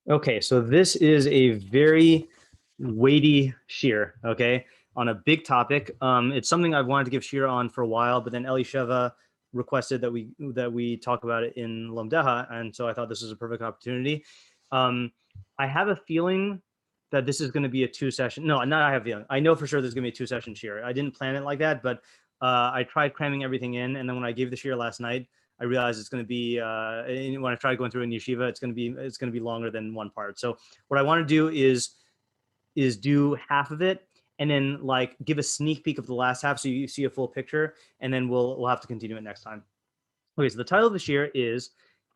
Okay, so this is a very weighty shiur, okay, on a big topic. It's something I've wanted to give shiur on for a while, but then Elisheva requested that we talk about it in Lomdeha, and so I thought this was a perfect opportunity. I have a feeling that this is going to be a two-session. No, not I have a feeling. I know for sure there's going to be a two-session shiur. I didn't plan it like that, but I tried cramming everything in, and then when I gave the shiur last night, I realized it's going to be when I try going through in yeshiva, it's going to be longer than one part. So what I want to do is do half of it and then like give a sneak peek of the last half so you see a full picture, and then we'll have to continue it next time. Okay, so the title of the shiur is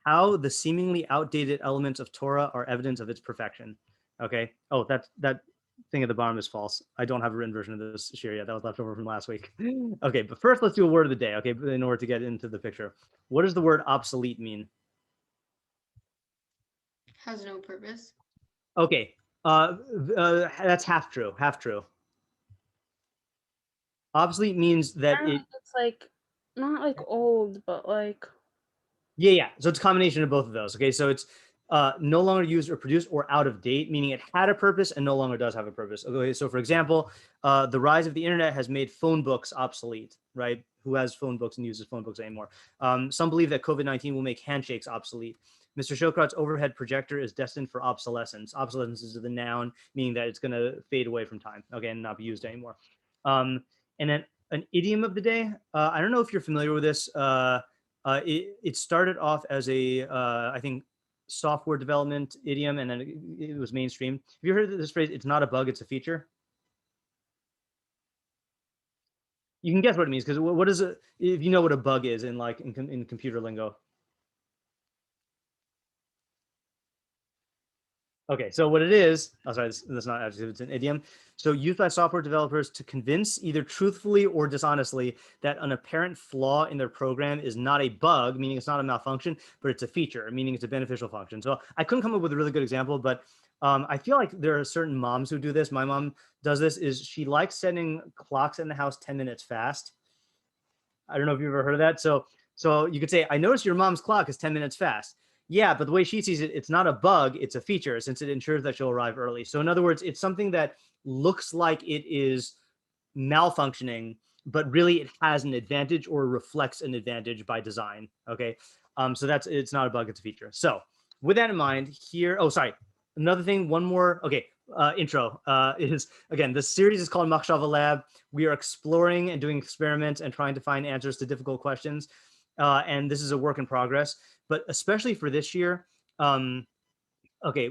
How the Seemingly Outdated Elements of Torah Are Evidence of Its Perfection. Okay. Oh, that thing at the bottom is false. I don't have a written version of this shiur yet. That was left over from last week. Okay, but first let's do a word of the day, okay, in order to get into the picture. What does the word obsolete mean? Has no purpose. Okay, that's half true, half true. Obsolete means that it's like not like old, but like yeah. So it's a combination of both of those. Okay, so it's no longer used or produced or out of date, meaning it had a purpose and no longer does have a purpose. Okay, so for example, the rise of the internet has made phone books obsolete, right? Who has phone books and uses phone books anymore? Some believe that COVID-19 will make handshakes obsolete. Mr. Shokrat's overhead projector is destined for obsolescence. Obsolescence is the noun, meaning that it's going to fade away from time, okay, and not be used anymore. And then an idiom of the day. I don't know if you're familiar with this. It started off as a, I think, software development idiom, and then it was mainstream. Have you heard of this phrase? It's not a bug, it's a feature. You can guess what it means because what is it? If you know what a bug is in computer lingo. Okay, so what it is, oh, sorry, that's not actually, it's an idiom. So used by software developers to convince either truthfully or dishonestly that an apparent flaw in their program is not a bug, meaning it's not a malfunction, but it's a feature, meaning it's a beneficial function. So I couldn't come up with a really good example, but I feel like there are certain moms who do this. My mom does this, is she likes setting clocks in the house 10 minutes fast. I don't know if you've ever heard of that. So you could say, I noticed your mom's clock is 10 minutes fast. Yeah, but the way she sees it, it's not a bug, it's a feature since it ensures that she'll arrive early. So in other words, it's something that looks like it is malfunctioning, but really it has an advantage or reflects an advantage by design, okay? So it's not a bug, it's a feature. So with that in mind here, oh, sorry, another thing, one more, okay, intro is, again, this series is called Machshava Lab. We are exploring and doing experiments and trying to find answers to difficult questions. And this is a work in progress, but especially for this year, okay,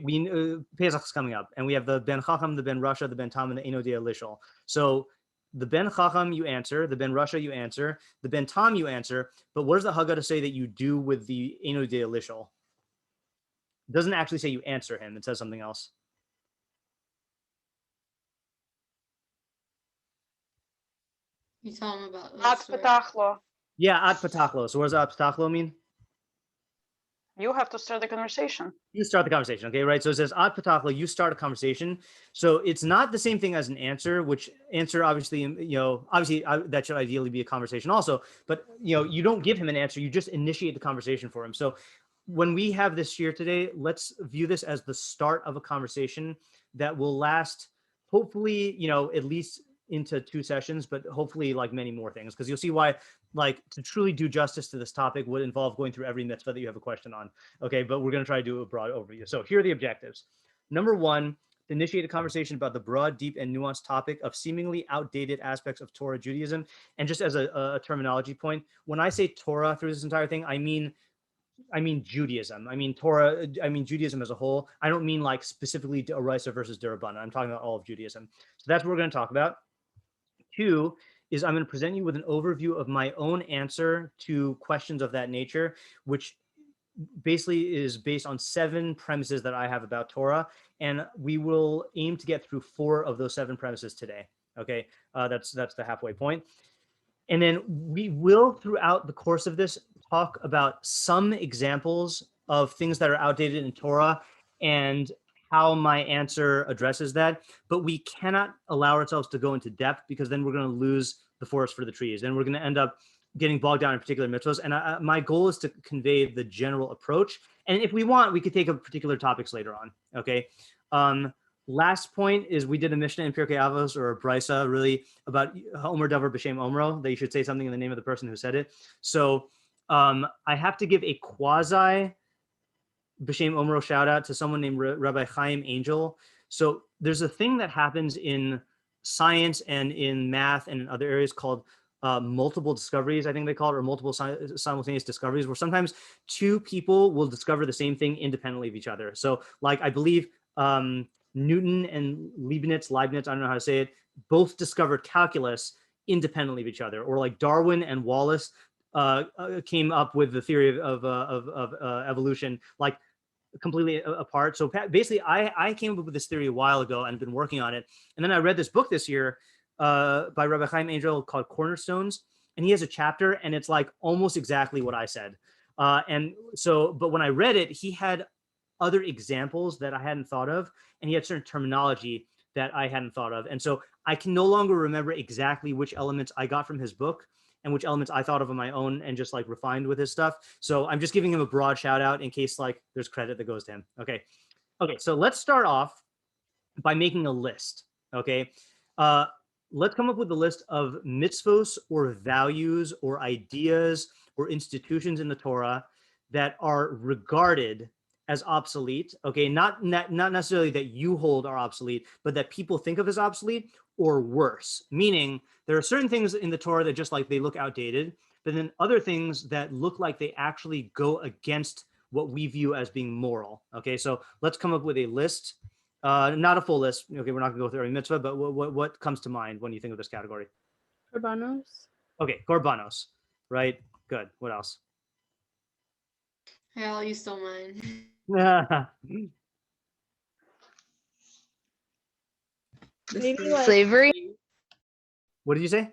Pesach is coming up, and we have the Ben Chacham, the Ben Rasha, the Ben Tam, and the Eno Dia Lishol. So the Ben Chacham you answer, the Ben Rasha you answer, the Ben Tam you answer, but what does the Haggadah say that you do with the Eno Dia Lishol? It doesn't actually say you answer him, it says something else. You tell him about At Patachlo. Yeah, at Patachlo. So what does at Patachlo mean? You have to start the conversation. You start the conversation, okay, right? So it says ad patachlo, you start a conversation. So it's not the same thing as an answer, which answer obviously, that should ideally be a conversation also. But you don't give him an answer; you just initiate the conversation for him. So when we have this shiur today, let's view this as the start of a conversation that will last, hopefully, at least into 2 sessions, but hopefully like many more things, because you'll see why, like, to truly do justice to this topic would involve going through every mitzvah that you have a question on. Okay, but we're going to try to do a broad overview. So here are the objectives. Number 1, initiate a conversation about the broad, deep, and nuanced topic of seemingly outdated aspects of Torah Judaism. And just as a terminology point, when I say Torah through this entire thing, I mean Judaism. I mean Torah. I mean Judaism as a whole. I don't mean like specifically D'oraisa versus D'Rabbanan. I'm talking about all of Judaism. So that's what we're going to talk about. 2 is I'm going to present you with an overview of my own answer to questions of that nature, which basically is based on 7 premises that I have about Torah, and we will aim to get through 4 of those 7 premises today. Okay, that's the halfway point. And then we will, throughout the course of this, talk about some examples of things that are outdated in Torah and how my answer addresses that. But we cannot allow ourselves to go into depth, because then we're going to lose the forest for the trees. And we're going to end up getting bogged down in particular mitzvahs. And my goal is to convey the general approach. And if we want, we could take up particular topics later on. Okay. Last point is we did a Mishnah in Pirkei Avos, or a Brisa, really, about Omer Davar B'Shem Omro, that you should say something in the name of the person who said it. So I have to give a quasi B'Shem Omro shout out to someone named Rabbi Chaim Angel. So there's a thing that happens in science and in math and in other areas called multiple discoveries, I think they call it, or multiple simultaneous discoveries, where sometimes two people will discover the same thing independently of each other. So like, I believe Newton and Leibniz, I don't know how to say it, both discovered calculus independently of each other. Or like Darwin and Wallace came up with the theory of evolution, like completely apart. So basically, I came up with this theory a while ago and been working on it. And then I read this book this year by Rabbi Chaim Angel called Cornerstones. And he has a chapter, and it's like almost exactly what I said. And so, but when I read it, he had other examples that I hadn't thought of, and he had certain terminology that I hadn't thought of. And so I can no longer remember exactly which elements I got from his book and which elements I thought of on my own and just like refined with his stuff. So I'm just giving him a broad shout out in case like there's credit that goes to him. Okay. Okay. So let's start off by making a list. Okay. Let's come up with a list of mitzvos or values or ideas or institutions in the Torah that are regarded as obsolete. Okay. Not necessarily that you hold are obsolete, but that people think of as obsolete, or worse, meaning there are certain things in the Torah that just like they look outdated, but then other things that look like they actually go against what we view as being moral. Okay, so let's come up with a list, not a full list. Okay, we're not gonna go through every mitzvah, but what comes to mind when you think of this category? Korbanos. Okay, korbanos, right? Good. What else? Hell, you stole mine. Maybe like Slavery. What did you say?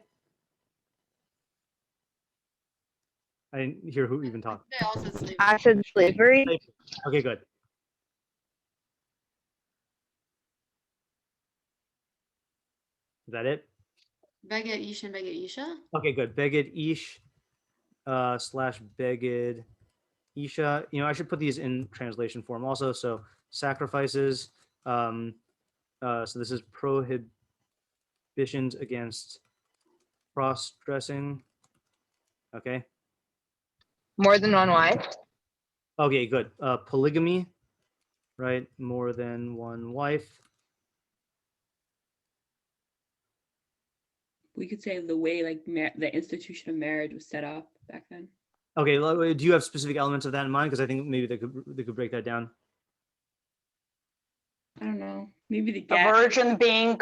I didn't hear who even talked. They all said slavery. I said slavery. Okay, good. Is that it? Bogged ish and bogged isha. Okay, good. Bogged ish slash bogged isha. You know, I should put these in translation form also. So sacrifices. So this is prohibitions against cross-dressing. Okay. More than one wife. Okay, good. Polygamy, right? More than one wife. We could say the way like the institution of marriage was set up back then. Okay, do you have specific elements of that in mind? Because I think maybe they could break that down. I don't know. Maybe the A gap. virgin being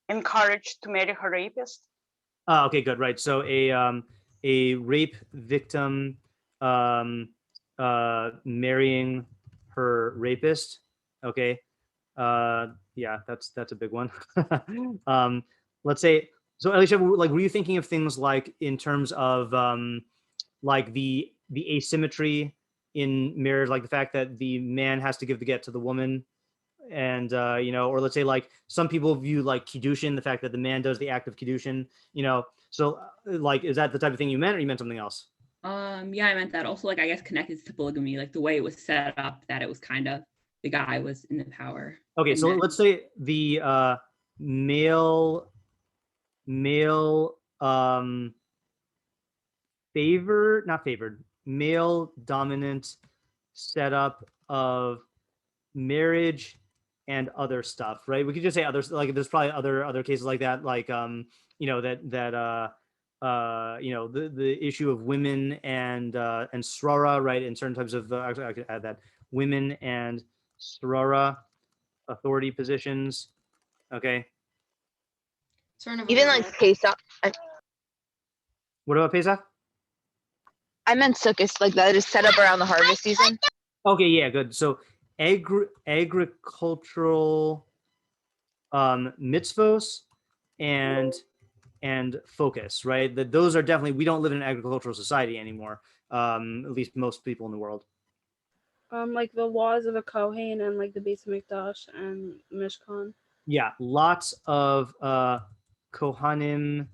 encouraged to marry her rapist. Okay, good. Right. So a rape victim marrying her rapist. Okay. Yeah, that's a big one. Let's say, so Alicia, like, were you thinking of things like in terms of like the asymmetry in marriage, like the fact that the man has to give the get to the woman, and you know, or let's say like some people view like kiddushin, the fact that the man does the act of kiddushin, you know, so like, is that the type of thing you meant, or you meant something else? Yeah, I meant that. Also, like, I guess connected to polygamy, like the way it was set up, that it was kind of the guy was in the power. Okay, so let's say the male male dominant setup of marriage and other stuff, right? We could just say others, like there's probably other cases like that, like you know, that you know, the issue of women and srara, right? In certain types of actually I could add that, women and srara authority positions. Okay. Sort of Even a- like Pesach. What about Pesach? I meant Sukkot, like that is set up around the harvest season. Okay, yeah, good. So agricultural mitzvos and focus, right? That those are definitely, we don't live in an agricultural society anymore. At least most people in the world. like the laws of a Kohen and like the Beis Hamikdash and Mishkan. Yeah, lots of Kohanim,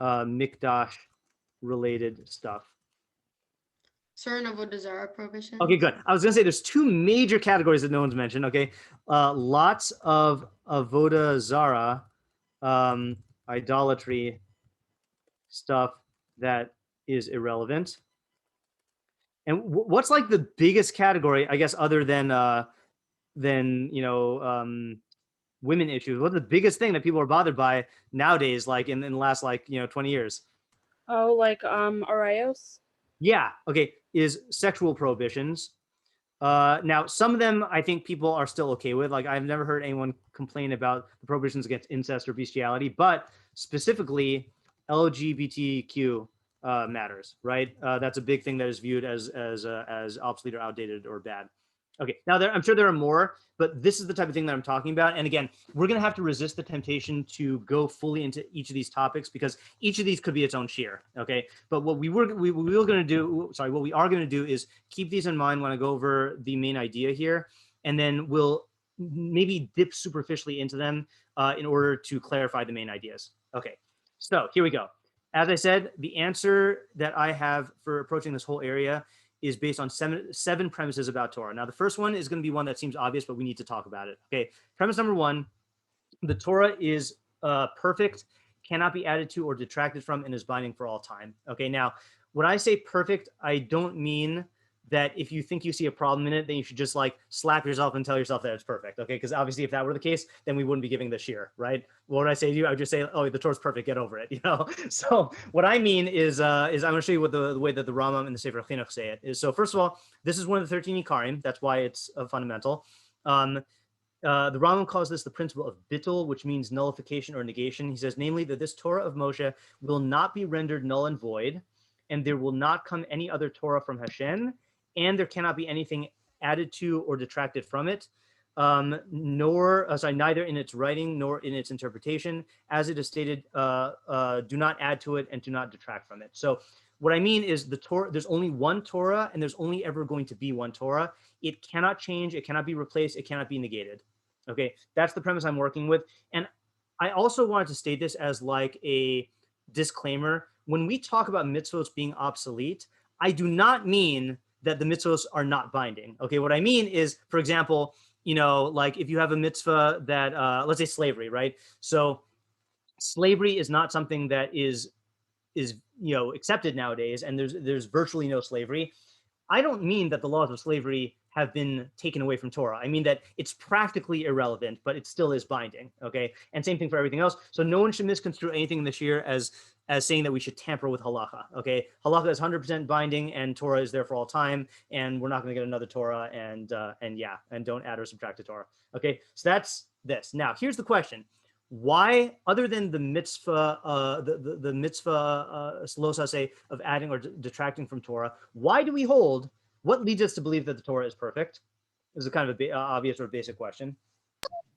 Mikdash related stuff. Certain avodah zarah prohibitions. Okay, good. I was gonna say there's two major categories that no one's mentioned. Okay, lots of avodah zarah, idolatry stuff that is irrelevant. And what's like the biggest category, I guess, other than women issues? What's the biggest thing that people are bothered by nowadays, like in the last 20 years? Oh, like Arios. Yeah. Okay. Is sexual prohibitions. Now, some of them I think people are still okay with. Like, I've never heard anyone complain about the prohibitions against incest or bestiality, but specifically LGBTQ matters, right? That's a big thing that is viewed as obsolete or outdated or bad. Okay, now I'm sure there are more, but this is the type of thing that I'm talking about. And again, we're going to have to resist the temptation to go fully into each of these topics because each of these could be its own shiur. Okay, but what we are going to do is keep these in mind when I go over the main idea here, and then we'll maybe dip superficially into them in order to clarify the main ideas. Okay, so here we go. As I said, the answer that I have for approaching this whole area is based on seven premises about Torah. Now, the first one is going to be one that seems obvious, but we need to talk about it. Okay, premise number one, the Torah is perfect, cannot be added to or detracted from, and is binding for all time. Okay, now, when I say perfect, I don't mean that if you think you see a problem in it, then you should just like slap yourself and tell yourself that it's perfect. Okay, because obviously if that were the case, then we wouldn't be giving the shiur, right? What would I say to you? I would just say, oh, the Torah's perfect, get over it, you know? So what I mean is I'm going to show you what the way that the Rambam and the Sefer Chinuch say it is. So first of all, this is one of the 13 Ikarim. That's why it's fundamental. The Rambam calls this the principle of bittul, which means nullification or negation. He says, namely, that this Torah of Moshe will not be rendered null and void, and there will not come any other Torah from Hashem, and there cannot be anything added to or detracted from it, neither in its writing nor in its interpretation. As it is stated, do not add to it and do not detract from it. So what I mean is the Torah, there's only one Torah, and there's only ever going to be one Torah. It cannot change, it cannot be replaced, it cannot be negated. Okay, that's the premise I'm working with. And I also wanted to state this as like a disclaimer. When we talk about mitzvos being obsolete, I do not mean that the mitzvos are not binding. Okay, what I mean is, for example, like if you have a mitzvah that, let's say slavery, right? So slavery is not something that is accepted nowadays, and there's virtually no slavery. I don't mean that the laws of slavery have been taken away from Torah. I mean that it's practically irrelevant, but it still is binding, okay? And same thing for everything else. So no one should misconstrue anything in the shiur as saying that we should tamper with halacha, okay? Halacha is 100% binding, and Torah is there for all time, and we're not going to get another Torah, and don't add or subtract to Torah, okay? So that's this. Now, here's the question. Why, other than the mitzvah, the mitzvah lo saseh of adding or detracting from Torah, why do we hold, what leads us to believe that the Torah is perfect? This is kind of an obvious or basic question.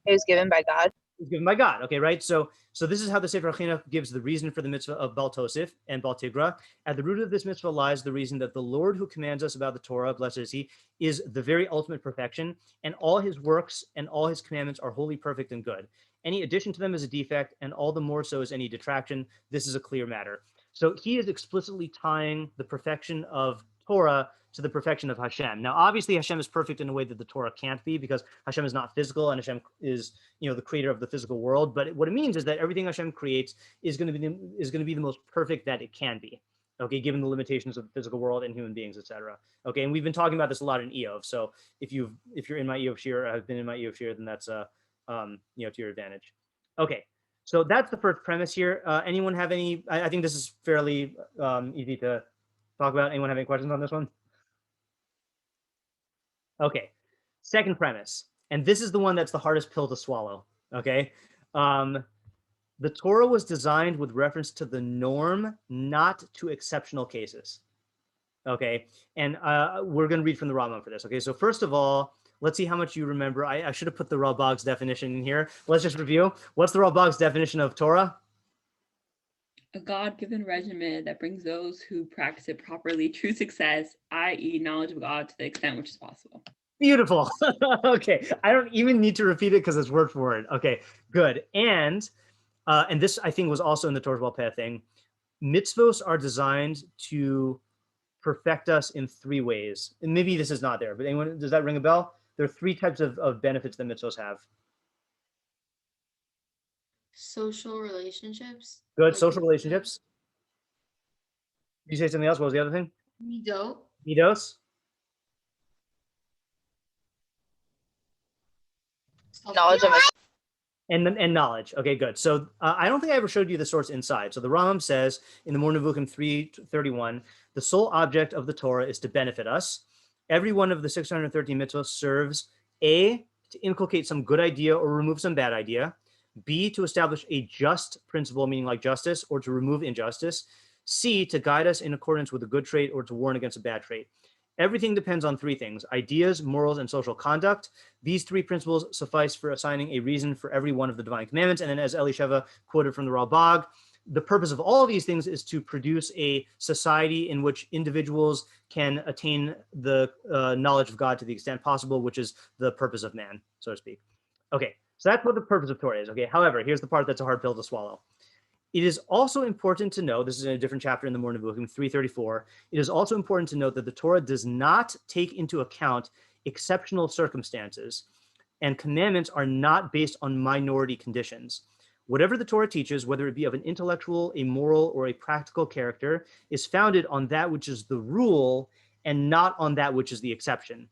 It was given by God. It's given by God. Okay, right? So this is how the Sefer Chinuch gives the reason for the mitzvah of Bal Tosif and Bal Tigra. At the root of this mitzvah lies the reason that the Lord who commands us about the Torah, blessed is he, is the very ultimate perfection, and all his works and all his commandments are wholly perfect and good. Any addition to them is a defect, and all the more so is any detraction. This is a clear matter. So he is explicitly tying the perfection of Torah to the perfection of Hashem. Now, obviously, Hashem is perfect in a way that the Torah can't be, because Hashem is not physical, and Hashem is, the creator of the physical world. But what it means is that everything Hashem creates is going to be the most perfect that it can be. Okay, given the limitations of the physical world and human beings, etc. Okay, and we've been talking about this a lot in Eov. So if you're in my Eov shiur, or have been in my Eov shiur, then that's to your advantage. Okay, so that's the first premise here. Anyone have any? I think this is fairly easy to talk about. Anyone have any questions on this one? Okay, second premise, and this is the one that's the hardest pill to swallow. Okay, the Torah was designed with reference to the norm, not to exceptional cases. Okay, and we're going to read from the Rambam for this. Okay, so first of all, let's see how much you remember. I should have put the bogged definition in here. Let's just review. What's the bogged definition of Torah? A God-given regimen that brings those who practice it properly true success, i.e. knowledge of God to the extent which is possible. Beautiful. Okay, I don't even need to repeat it because it's word for word. Okay, good. And this, I think, was also in the Torah thing. mitzvos are designed to perfect us in 3 ways. And maybe this is not there, but anyone, does that ring a bell? There are 3 types of benefits that mitzvos have. Social relationships. Good, like social relationships. You say something else? What was the other thing? Midot. Midos. Knowledge of it. And knowledge. Okay, good. So I don't think I ever showed you the source inside. So the Rambam says in the More Nevuchim 3:31, the sole object of the Torah is to benefit us. Every one of the 613 mitzvahs serves A, to inculcate some good idea or remove some bad idea, B, to establish a just principle, meaning like justice, or to remove injustice, C, to guide us in accordance with a good trait or to warn against a bad trait. Everything depends on 3 things: ideas, morals, and social conduct. These 3 principles suffice for assigning a reason for every one of the divine commandments. And then, as Elisheva quoted from the Ralbag, the purpose of all of these things is to produce a society in which individuals can attain the knowledge of God to the extent possible, which is the purpose of man, so to speak. Okay, so that's what the purpose of Torah is. Okay, however, here's the part that's a hard pill to swallow. It is also important to know, this is in a different chapter in the More Nevuchim 3:34, it is also important to note that the Torah does not take into account exceptional circumstances, and commandments are not based on minority conditions. Whatever the Torah teaches, whether it be of an intellectual, a moral, or a practical character, is founded on that which is the rule and not on that which is the exception.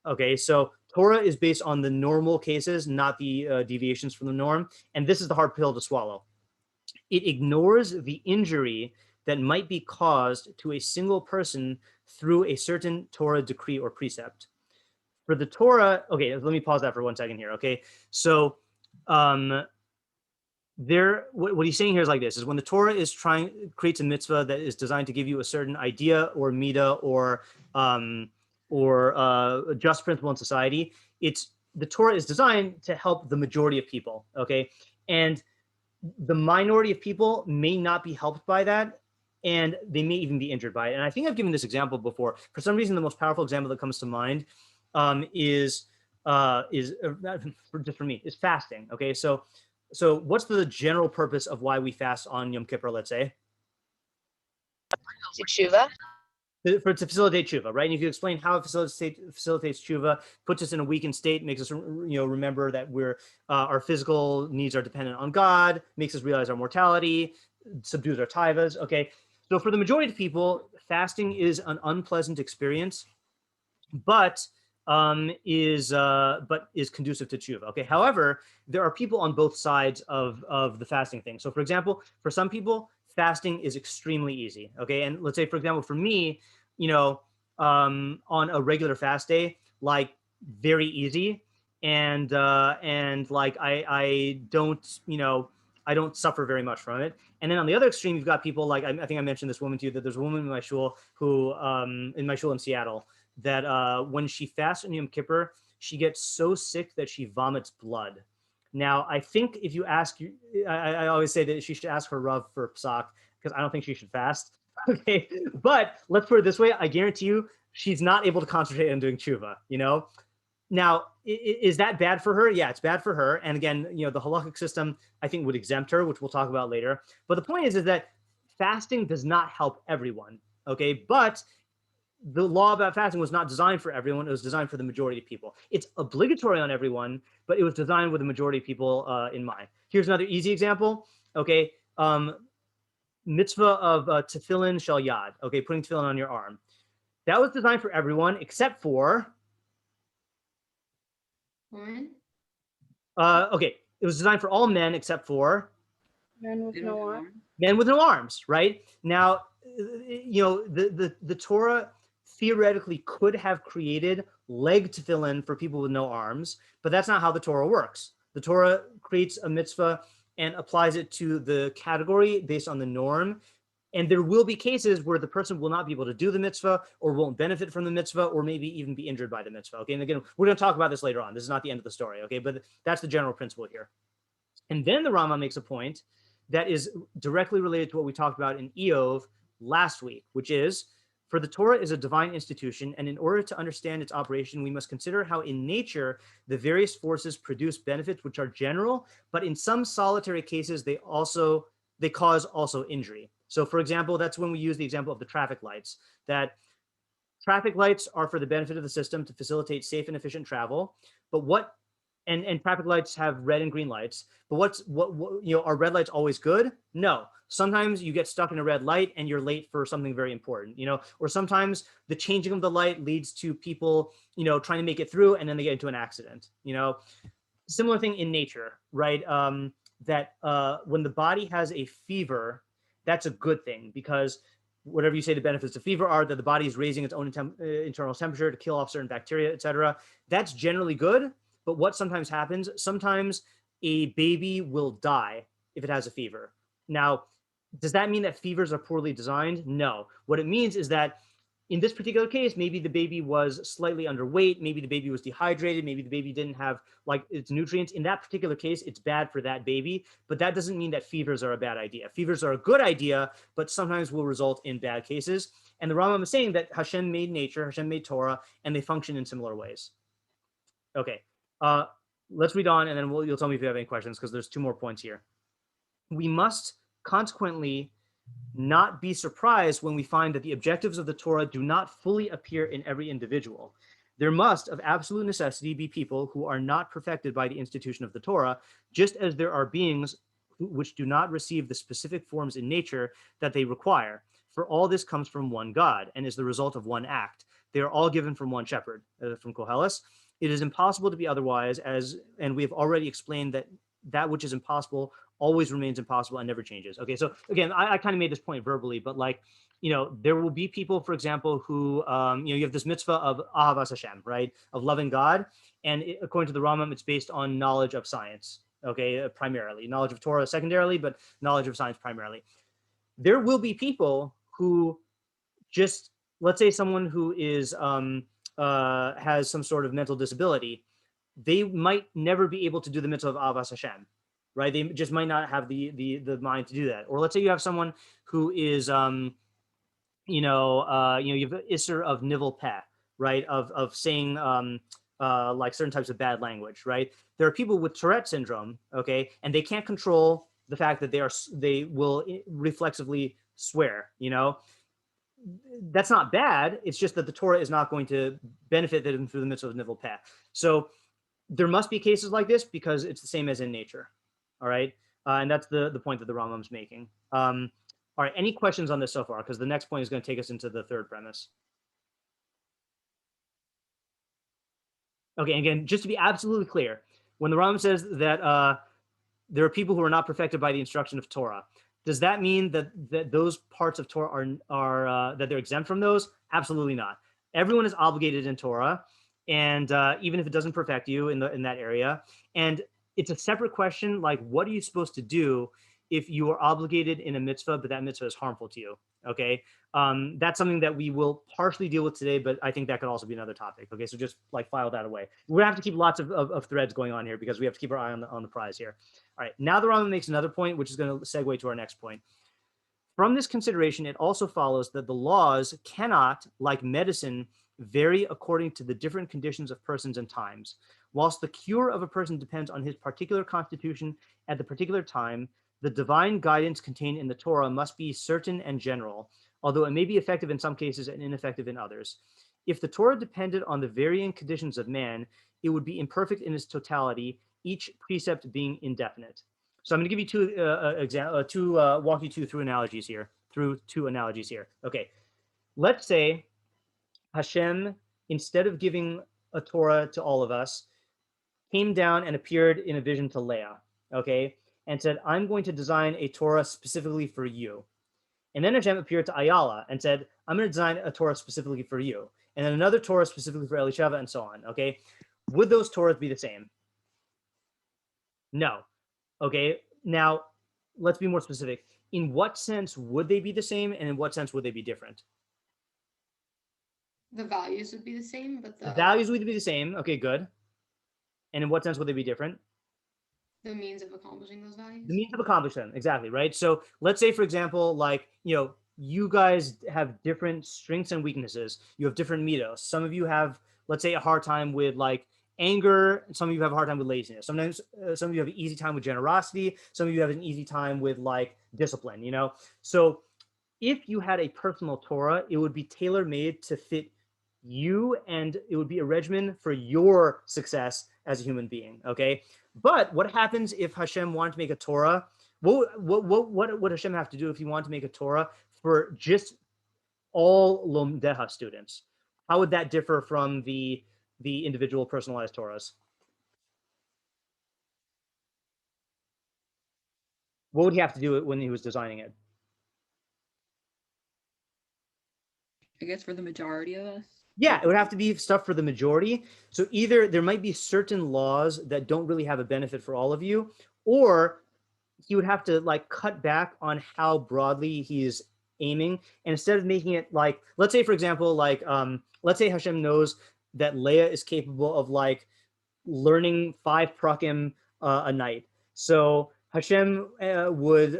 Okay, so Torah is based on the normal cases, not the deviations from the norm, and this is the hard pill to swallow. It ignores the injury that might be caused to a single person through a certain Torah decree or precept. For the Torah, okay, let me pause that for 1 second here, okay? So what he's saying here is like this, is when the Torah is creates a mitzvah that is designed to give you a certain idea or midah or a just principle in society, the Torah is designed to help the majority of people, okay? And the minority of people may not be helped by that, and they may even be injured by it. And I think I've given this example before. For some reason, the most powerful example that comes to mind is just for me, is fasting. Okay, so what's the general purpose of why we fast on Yom Kippur, let's say? Tshuva. To facilitate tshuva, right? And if you explain how it facilitates tshuva, puts us in a weakened state, makes us remember that our physical needs are dependent on God, makes us realize our mortality, subdues our taivas. Okay, so for the majority of people, fasting is an unpleasant experience, but is conducive to tshuva. Okay, however, there are people on both sides of the fasting thing. So, for example, for some people, fasting is extremely easy. Okay, and let's say, for example, for me, on a regular fast day, like very easy, and like I don't suffer very much from it. And then on the other extreme, you've got people like I think I mentioned this woman to you, that there's a woman in my shul who in my shul in Seattle that when she fasts on Yom Kippur, she gets so sick that she vomits blood. Now, I think if you ask, I always say that she should ask her Rav for psak, because I don't think she should fast. Okay, but let's put it this way: I guarantee you, she's not able to concentrate on doing tshuva. Now, is that bad for her? Yeah, it's bad for her. And again, the halakhic system, I think, would exempt her, which we'll talk about later. But the point is that fasting does not help everyone. Okay, but the law about fasting was not designed for everyone. It was designed for the majority of people. It's obligatory on everyone, but it was designed with the majority of people in mind. Here's another easy example. Okay, mitzvah of tefillin shel yad. Okay, putting tefillin on your arm. That was designed for everyone except for. Okay, it was designed for all men except for Men with no arms. men with no arms. Right now, the Torah theoretically could have created leg tefillin for people with no arms, but that's not how the Torah works. The Torah creates a mitzvah and applies it to the category based on the norm. And there will be cases where the person will not be able to do the mitzvah or won't benefit from the mitzvah or maybe even be injured by the mitzvah. Okay, and again, we're going to talk about this later on. This is not the end of the story. Okay, but that's the general principle here. And then the Rama makes a point that is directly related to what we talked about in Eov last week, which is, for the Torah is a divine institution, and in order to understand its operation, we must consider how in nature the various forces produce benefits which are general, but in some solitary cases they cause also injury. So for example, that's when we use the example of the traffic lights, that traffic lights are for the benefit of the system to facilitate safe and efficient travel. But and traffic lights have red and green lights. But are red lights always good? No. Sometimes you get stuck in a red light and you're late for something very important, or sometimes the changing of the light leads to people, trying to make it through and then they get into an accident, Similar thing in nature, right? That when the body has a fever, that's a good thing, because whatever you say the benefits of fever are, that the body is raising its own internal temperature to kill off certain bacteria, etc. That's generally good. But what sometimes happens, sometimes a baby will die if it has a fever. Now, does that mean that fevers are poorly designed? No. What it means is that in this particular case, maybe the baby was slightly underweight, maybe the baby was dehydrated, maybe the baby didn't have its nutrients. In that particular case, it's bad for that baby, but that doesn't mean that fevers are a bad idea. Fevers are a good idea, but sometimes will result in bad cases. And the Rambam is saying that Hashem made nature, Hashem made Torah, and they function in similar ways. Okay, let's read on, and then you'll tell me if you have any questions, because there's 2 more points here. We must consequently not be surprised when we find that the objectives of the Torah do not fully appear in every individual. There must, of absolute necessity, be people who are not perfected by the institution of the Torah, just as there are beings which do not receive the specific forms in nature that they require. For all this comes from one God and is the result of one act. They are all given from one shepherd, from Koheles. It is impossible to be otherwise, and we have already explained that which is impossible always remains impossible and never changes. Okay, so again, I kind of made this point verbally, but there will be people, for example, who, you have this mitzvah of ahavas Hashem, right? Of loving God. And according to the Rambam, it's based on knowledge of science, okay, primarily. Knowledge of Torah secondarily, but knowledge of science primarily. There will be people who just, let's say someone who is, has some sort of mental disability, they might never be able to do the mitzvah of ahavas Hashem. Right, they just might not have the mind to do that. Or let's say you have someone who is, you have an isser of nivel peh, right, of saying certain types of bad language, right? There are people with Tourette syndrome, okay, and they can't control the fact that they will reflexively swear. That's not bad. It's just that the Torah is not going to benefit them through the mitzvah of nivel peh. So there must be cases like this because it's the same as in nature. All right. And that's the point that the Rambam's making. All right. Any questions on this so far? Because the next point is going to take us into the third premise. Okay. And again, just to be absolutely clear, when the Rambam says that there are people who are not perfected by the instruction of Torah, does that mean that those parts of Torah are that they're exempt from those? Absolutely not. Everyone is obligated in Torah, and even if it doesn't perfect you in that area. And it's a separate question, like, what are you supposed to do if you are obligated in a mitzvah, but that mitzvah is harmful to you? Okay, that's something that we will partially deal with today, but I think that could also be another topic. Okay, so just file that away. We're gonna have to keep lots of threads going on here because we have to keep our eye on the prize here. All right, now the Rambam makes another point, which is going to segue to our next point. From this consideration, it also follows that the laws cannot, like medicine, vary according to the different conditions of persons and times. Whilst the cure of a person depends on his particular constitution at the particular time, the divine guidance contained in the Torah must be certain and general, although it may be effective in some cases and ineffective in others. If the Torah depended on the varying conditions of man, it would be imperfect in its totality, each precept being indefinite. So I'm going to give you walk you through analogies here, Okay, let's say Hashem, instead of giving a Torah to all of us, came down and appeared in a vision to Leah, okay, and said, I'm going to design a Torah specifically for you. And then Hashem appeared to Ayala and said, I'm going to design a Torah specifically for you. And then another Torah specifically for Elisheva, and so on, okay? Would those Torahs be the same? No. Okay, now let's be more specific. In what sense would they be the same, and in what sense would they be different? The values would be the same, but the values would be the same. Okay, good. And in what sense would they be different? The means of accomplishing those values. The means of accomplishing them, exactly, right? So let's say, for example, you guys have different strengths and weaknesses. You have different mitos. Some of you have, let's say, a hard time with anger. Some of you have a hard time with laziness. Sometimes some of you have an easy time with generosity. Some of you have an easy time with discipline, So if you had a personal Torah, it would be tailor-made to fit you, and it would be a regimen for your success as a human being. Okay, but what happens if Hashem wanted to make a Torah? What would Hashem have to do if he wanted to make a Torah for just all Lomdeha students? How would that differ from the individual personalized Torahs? What would he have to do when he was designing it? I guess for the majority of us. Yeah, it would have to be stuff for the majority. So either there might be certain laws that don't really have a benefit for all of you, or he would have to like cut back on how broadly he's aiming. And instead of making it like, let's say, for example, like, let's say Hashem knows that Leah is capable of like learning 5 prakim a night. So Hashem would,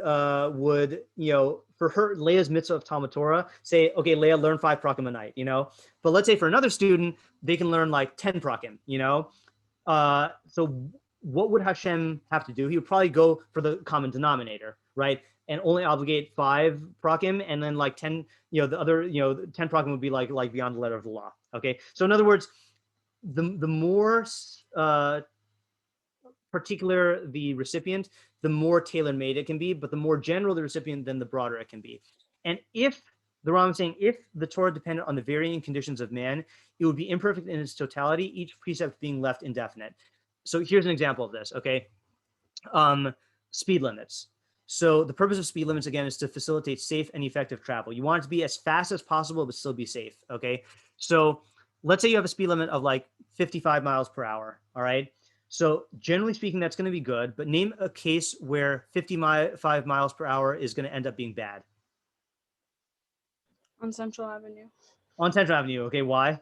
you know, for her, Leah's mitzvah of Talmud Torah, say, okay, Leah, learn 5 prakim a night, you know? But let's say for another student, they can learn like 10 prakim, you know? So what would Hashem have to do? He would probably go for the common denominator, right? And only obligate 5 prakim, and then like 10, you know, the other, you know, 10 prakim would be like beyond the letter of the law, okay? So in other words, the more particular the recipient, the more tailor-made it can be, but the more general the recipient, then the broader it can be. And if the Rambam is saying, if the Torah depended on the varying conditions of man, it would be imperfect in its totality, each precept being left indefinite. So here's an example of this, okay? Speed limits. So the purpose of speed limits, again, is to facilitate safe and effective travel. You want it to be as fast as possible, but still be safe, okay? So let's say you have a speed limit of like 55 miles per hour, all right? So generally speaking, that's going to be good, but name a case where 55 miles per hour is going to end up being bad. On Central Avenue. On Central Avenue, okay, why?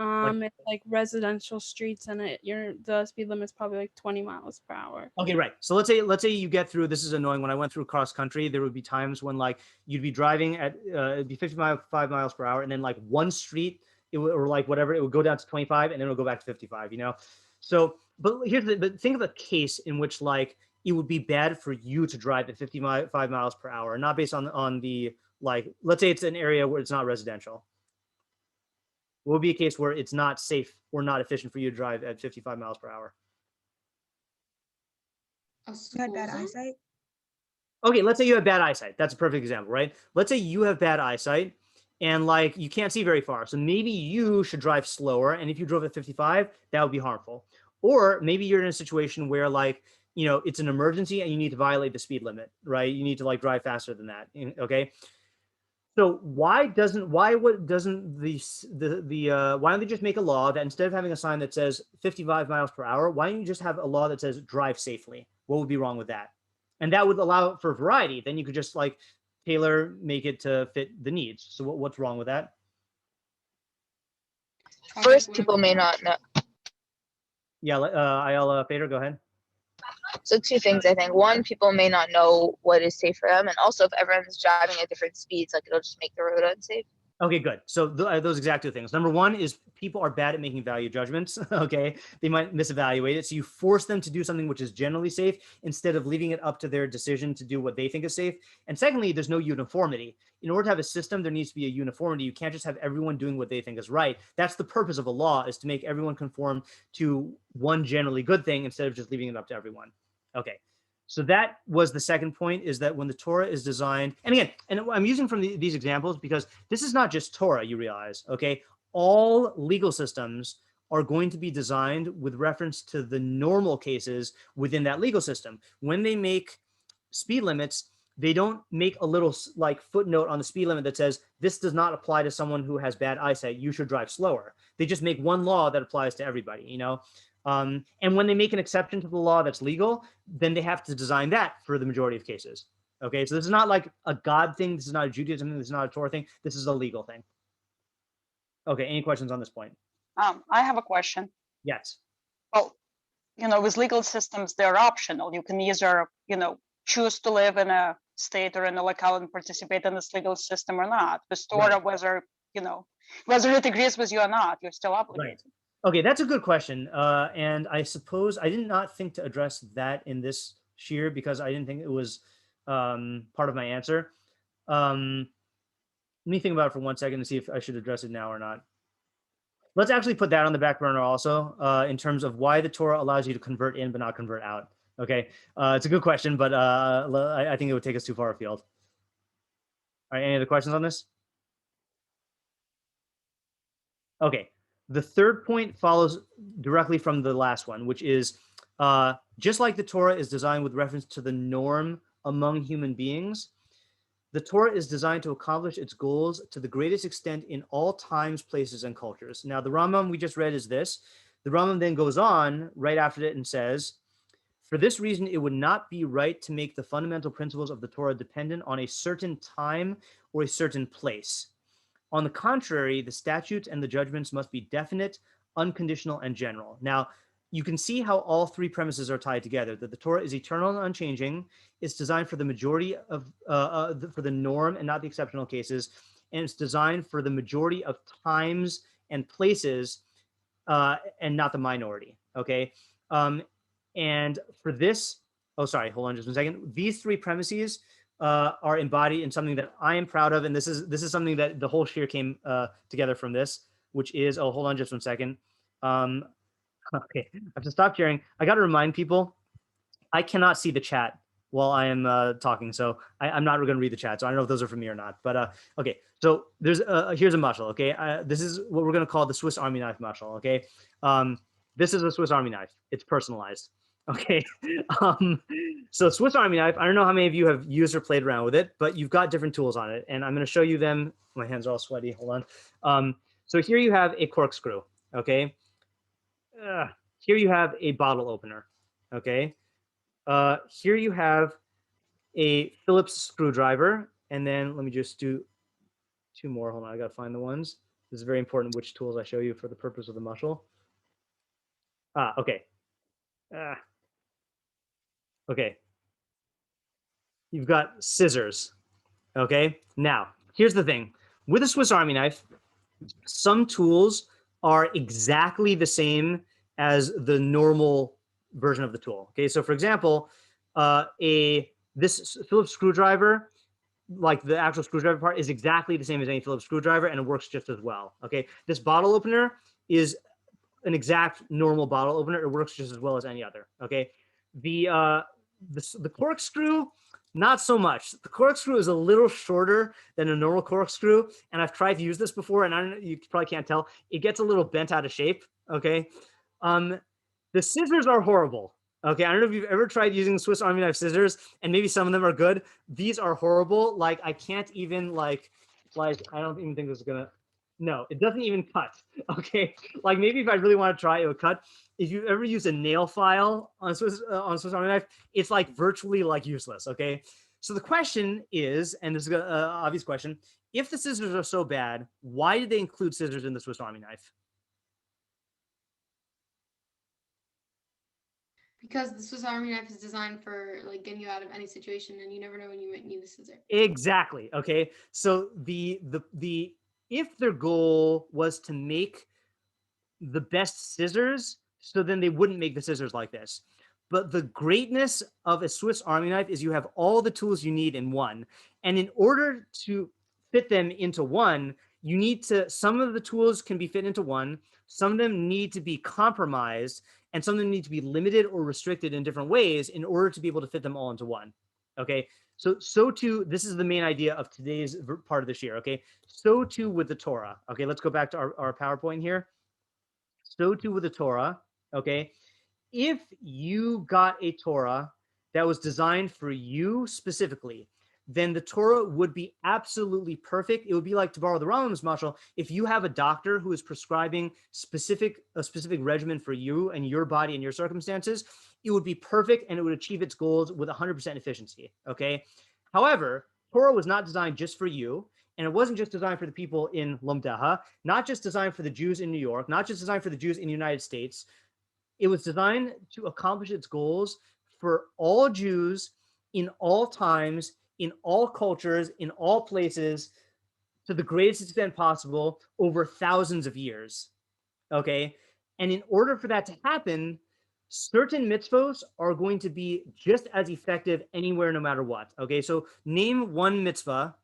It's like residential streets, and the speed limit's probably like 20 miles per hour. Okay, right. So let's say you get through. This is annoying. When I went through cross country, there would be times when like you'd be driving at it'd be 55 miles per hour, and then like one street or like whatever, it would go down to 25, and then it would go back to 55. You know. So, but think of a case in which like it would be bad for you to drive at 55 miles per hour, not based on the like. Let's say it's an area where it's not residential. What would be a case where it's not safe or not efficient for you to drive at 55 miles per hour? A You had bad school zone? eyesight? Okay, let's say you have bad eyesight. That's a perfect example, right? Let's say you have bad eyesight and like you can't see very far. So maybe you should drive slower. And if you drove at 55, that would be harmful. Or maybe you're in a situation where like, you know, it's an emergency and you need to violate the speed limit, right? You need to like drive faster than that. Okay. So why don't they just make a law that instead of having a sign that says 55 miles per hour, why don't you just have a law that says drive safely? What would be wrong with that? And that would allow for variety. Then you could just like make it to fit the needs. So what's wrong with that? First, people may not know. Yeah, Ayala Fader, go ahead. So 2 things, I think. One, people may not know what is safe for them. And also, if everyone's driving at different speeds, like it'll just make the road unsafe. Okay, good. So those exact 2 things. Number 1 is people are bad at making value judgments. Okay, they might misevaluate it. So you force them to do something which is generally safe instead of leaving it up to their decision to do what they think is safe. And secondly, there's no uniformity. In order to have a system, there needs to be a uniformity. You can't just have everyone doing what they think is right. That's the purpose of a law, is to make everyone conform to one generally good thing instead of just leaving it up to everyone. Okay. So that was the second point, is that when the Torah is designed, and again, and I'm using from these examples because this is not just Torah, you realize, okay? All legal systems are going to be designed with reference to the normal cases within that legal system. When they make speed limits, they don't make a little like footnote on the speed limit that says, this does not apply to someone who has bad eyesight, you should drive slower. They just make one law that applies to everybody, you know? And when they make an exception to the law that's legal, then they have to design that for the majority of cases. Okay, so this is not like a God thing. This is not a Judaism thing. This is not a Torah thing. This is a legal thing. Okay, any questions on this point? I have a question. Yes. Well, with legal systems, they're optional. You can either, choose to live in a state or in a locale and participate in this legal system or not. With Torah, Right. whether it agrees with you or not, you're still obligated. Right. Okay, that's a good question. And I suppose I did not think to address that in this shiur because I didn't think it was part of my answer. Let me think about it for 1 second to see if I should address it now or not. Let's actually put that on the back burner also, in terms of why the Torah allows you to convert in but not convert out. Okay, it's a good question, but I think it would take us too far afield. All right, any other questions on this? Okay, the third point follows directly from the last one, which is just like the Torah is designed with reference to the norm among human beings, the Torah is designed to accomplish its goals to the greatest extent in all times, places, and cultures. Now, the Rambam we just read is this. The Rambam then goes on right after it and says, for this reason, it would not be right to make the fundamental principles of the Torah dependent on a certain time or a certain place. On the contrary, the statutes and the judgments must be definite, unconditional, and general. Now, you can see how all three premises are tied together, that the Torah is eternal and unchanging. It's designed for the majority of, for the norm and not the exceptional cases. And it's designed for the majority of times and places and not the minority, okay? And for this, oh, sorry, hold on just 1 second. These three premises are embodied in something that I am proud of. And this is something that the whole shiur came together from this, which is, oh, hold on just 1 second. Okay, I have to stop sharing. I got to remind people, I cannot see the chat while I am talking, so I'm not going to read the chat. So I don't know if those are from me or not. But okay, so there's here's a mashal. Okay, this is what we're going to call the Swiss Army knife mashal. Okay, this is a Swiss Army knife. It's personalized. Okay, so Swiss Army knife. I don't know how many of you have used or played around with it, but you've got different tools on it, and I'm going to show you them. My hands are all sweaty. Hold on. So here you have a corkscrew. Okay. Here you have a bottle opener, okay? Here you have a Phillips screwdriver, and then let me just do two more. Hold on, I gotta find the ones. This is very important which tools I show you for the purpose of the mashal. Okay. Okay. You've got scissors, okay? Now, here's the thing. With a Swiss Army knife, some tools are exactly the same as the normal version of the tool. Okay, so for example, this Phillips screwdriver, like the actual screwdriver part, is exactly the same as any Phillips screwdriver, and it works just as well. Okay, this bottle opener is an exact normal bottle opener. It works just as well as any other. Okay, the corkscrew, not so much. The corkscrew is a little shorter than a normal corkscrew, and I've tried to use this before, and I don't know, you probably can't tell. It gets a little bent out of shape. Okay, the scissors are horrible. Okay, I don't know if you've ever tried using Swiss Army knife scissors, and maybe some of them are good. These are horrible. Like I can't even like I don't even think this is gonna. No, it doesn't even cut. Okay, like maybe if I really want to try, it would cut. If you ever use a nail file on Swiss Army knife, it's like virtually like useless. Okay, so the question is, and this is an obvious question: if the scissors are so bad, why did they include scissors in the Swiss Army knife? Because the Swiss Army knife is designed for like getting you out of any situation, and you never know when you might need a scissor. Exactly. Okay. So the if their goal was to make the best scissors, so then they wouldn't make the scissors like this. But the greatness of a Swiss Army knife is you have all the tools you need in one, and in order to fit them into one, you need to. Some of the tools can be fit into one. Some of them need to be compromised, and some of them need to be limited or restricted in different ways in order to be able to fit them all into one. Okay, so too, this is the main idea of today's part of the shiur. Okay, so too with the Torah. Okay, let's go back to our PowerPoint here. So too with the Torah. Okay, if you got a Torah that was designed for you specifically, then the Torah would be absolutely perfect. It would be like, to borrow the Rambam's mashal, if you have a doctor who is prescribing a specific regimen for you and your body and your circumstances, it would be perfect and it would achieve its goals with 100% efficiency, okay? However, Torah was not designed just for you, and it wasn't just designed for the people in Lomdeha, not just designed for the Jews in New York, not just designed for the Jews in the United States. It was designed to accomplish its goals for all Jews in all times, in all cultures, in all places, to the greatest extent possible over thousands of years, okay? And in order for that to happen, certain mitzvos are going to be just as effective anywhere, no matter what, okay? So name one mitzvah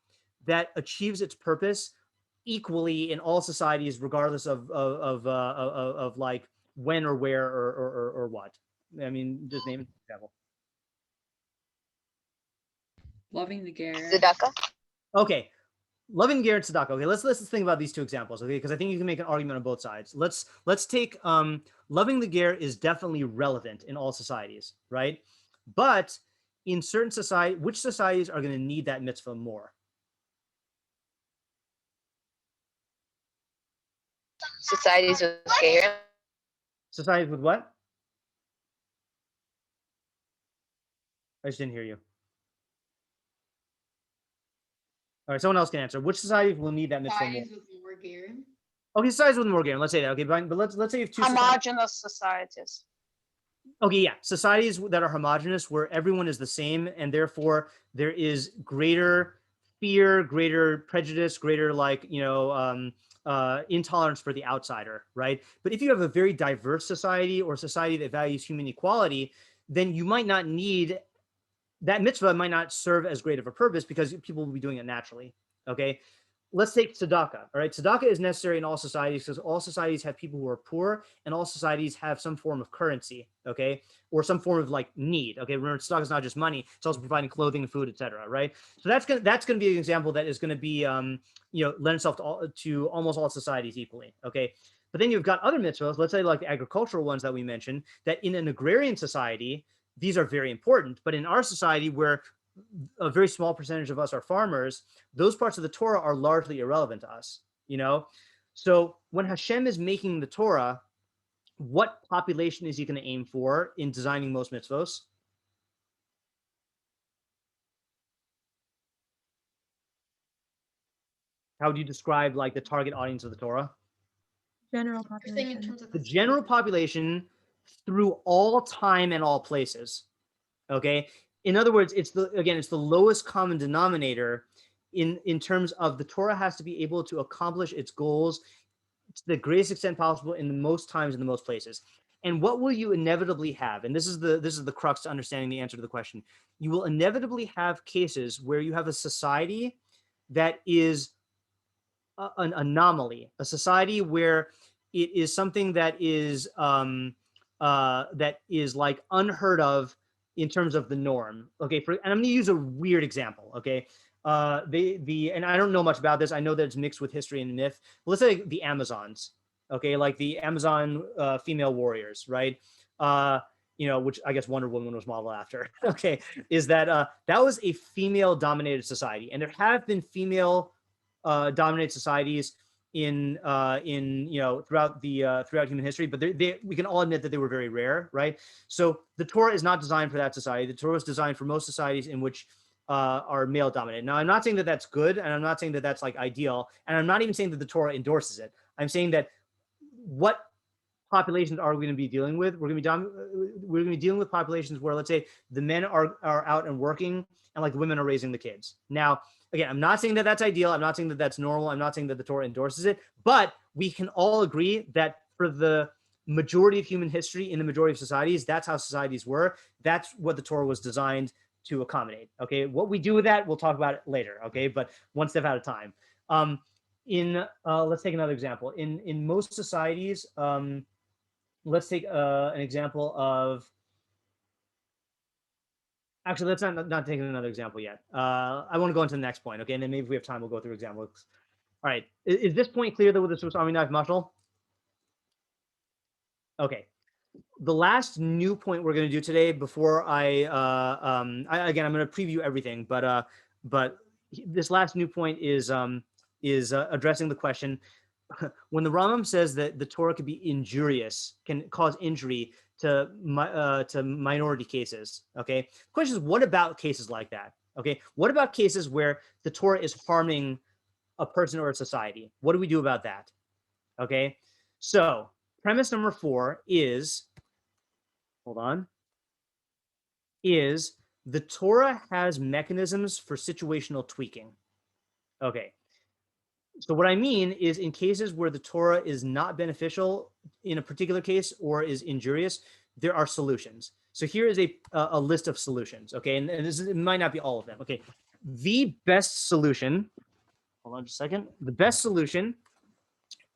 that achieves its purpose equally in all societies, regardless of like when or where or what. I mean, just name an example. Loving the ger. Tzedakah. Okay, loving ger and tzedakah. Okay, let's think about these two examples. Okay, because I think you can make an argument on both sides. Let's take loving the ger is definitely relevant in all societies, right? But in certain society, which societies are going to need that mitzvah more? Societies with shiurim. Societies with what? I just didn't hear you. All right, someone else can answer. Which societies will need that mitzvah more? Societies with more gear. Okay, societies with more ger. Let's say that. Okay, but let's say you have two Homogeneous societies. Okay, yeah, societies that are homogenous, where everyone is the same, and therefore there is greater fear, greater prejudice, greater intolerance for the outsider, right? But if you have a very diverse society or society that values human equality, then you might not need that mitzvah might not serve as great of a purpose because people will be doing it naturally. Okay. Let's take tzedakah. All right. Tzedakah is necessary in all societies because all societies have people who are poor and all societies have some form of currency. Okay. Or some form of like need. Okay. Remember, tzedakah is not just money. It's also providing clothing, food, etc. Right. So that's going to be an example that is going to be, lend itself to almost all societies equally. Okay. But then you've got other mitzvahs, let's say like the agricultural ones that we mentioned, that in an agrarian society, these are very important. But in our society, where a very small percentage of us are farmers, those parts of the Torah are largely irrelevant to us, So when Hashem is making the Torah, what population is he going to aim for in designing most mitzvos? How would you describe like the target audience of the Torah? General You're saying in population. terms of The general population through all time and all places. Okay. In other words, it's the lowest common denominator in terms of the Torah has to be able to accomplish its goals to the greatest extent possible in the most times in the most places. And what will you inevitably have? And this is the crux to understanding the answer to the question. You will inevitably have cases where you have a society that is an anomaly, a society where it is something that is like unheard of in terms of the norm. Okay, and I'm going to use a weird example. Okay, and I don't know much about this. I know that it's mixed with history and myth. Let's say the Amazons. Okay, like the Amazon female warriors, right? Which I guess Wonder Woman was modeled after. Okay, is that that was a female-dominated society, and there have been female dominated societies throughout human history, but we can all admit that they were very rare, right? So the Torah is not designed for that society. The Torah is designed for most societies in which are male dominated. Now, I'm not saying that that's good, and I'm not saying that that's like ideal, and I'm not even saying that the Torah endorses it. I'm saying that what populations are we going to be dealing with? We're going to be dealing with populations where, let's say, the men are out and working, and like the women are raising the kids. Now, again, I'm not saying that that's ideal. I'm not saying that that's normal. I'm not saying that the Torah endorses it, but we can all agree that for the majority of human history in the majority of societies, that's how societies were. That's what the Torah was designed to accommodate. Okay, what we do with that, we'll talk about it later. Okay, but one step at a time. Let's take another example. In most societies, let's take an example of. Actually, let's not take another example yet. I want to go into the next point, okay? And then maybe if we have time, we'll go through examples. All right. Is this point clear, though, with the Swiss Army knife muscle? Okay. The last new point we're going to do today, before again, I'm going to preview everything, but this last new point is addressing the question when the Rambam says that the Torah could be injurious, can cause injury to minority cases. Okay, the question is, what about cases like that? Okay, what about cases where the Torah is harming a person or a society? What do we do about that? Okay, so premise number 4 is, is the Torah has mechanisms for situational tweaking. Okay. So what I mean is, in cases where the Torah is not beneficial in a particular case or is injurious, there are solutions. So here is a list of solutions, okay? And it might not be all of them, okay? The best solution hold on just a second. The best solution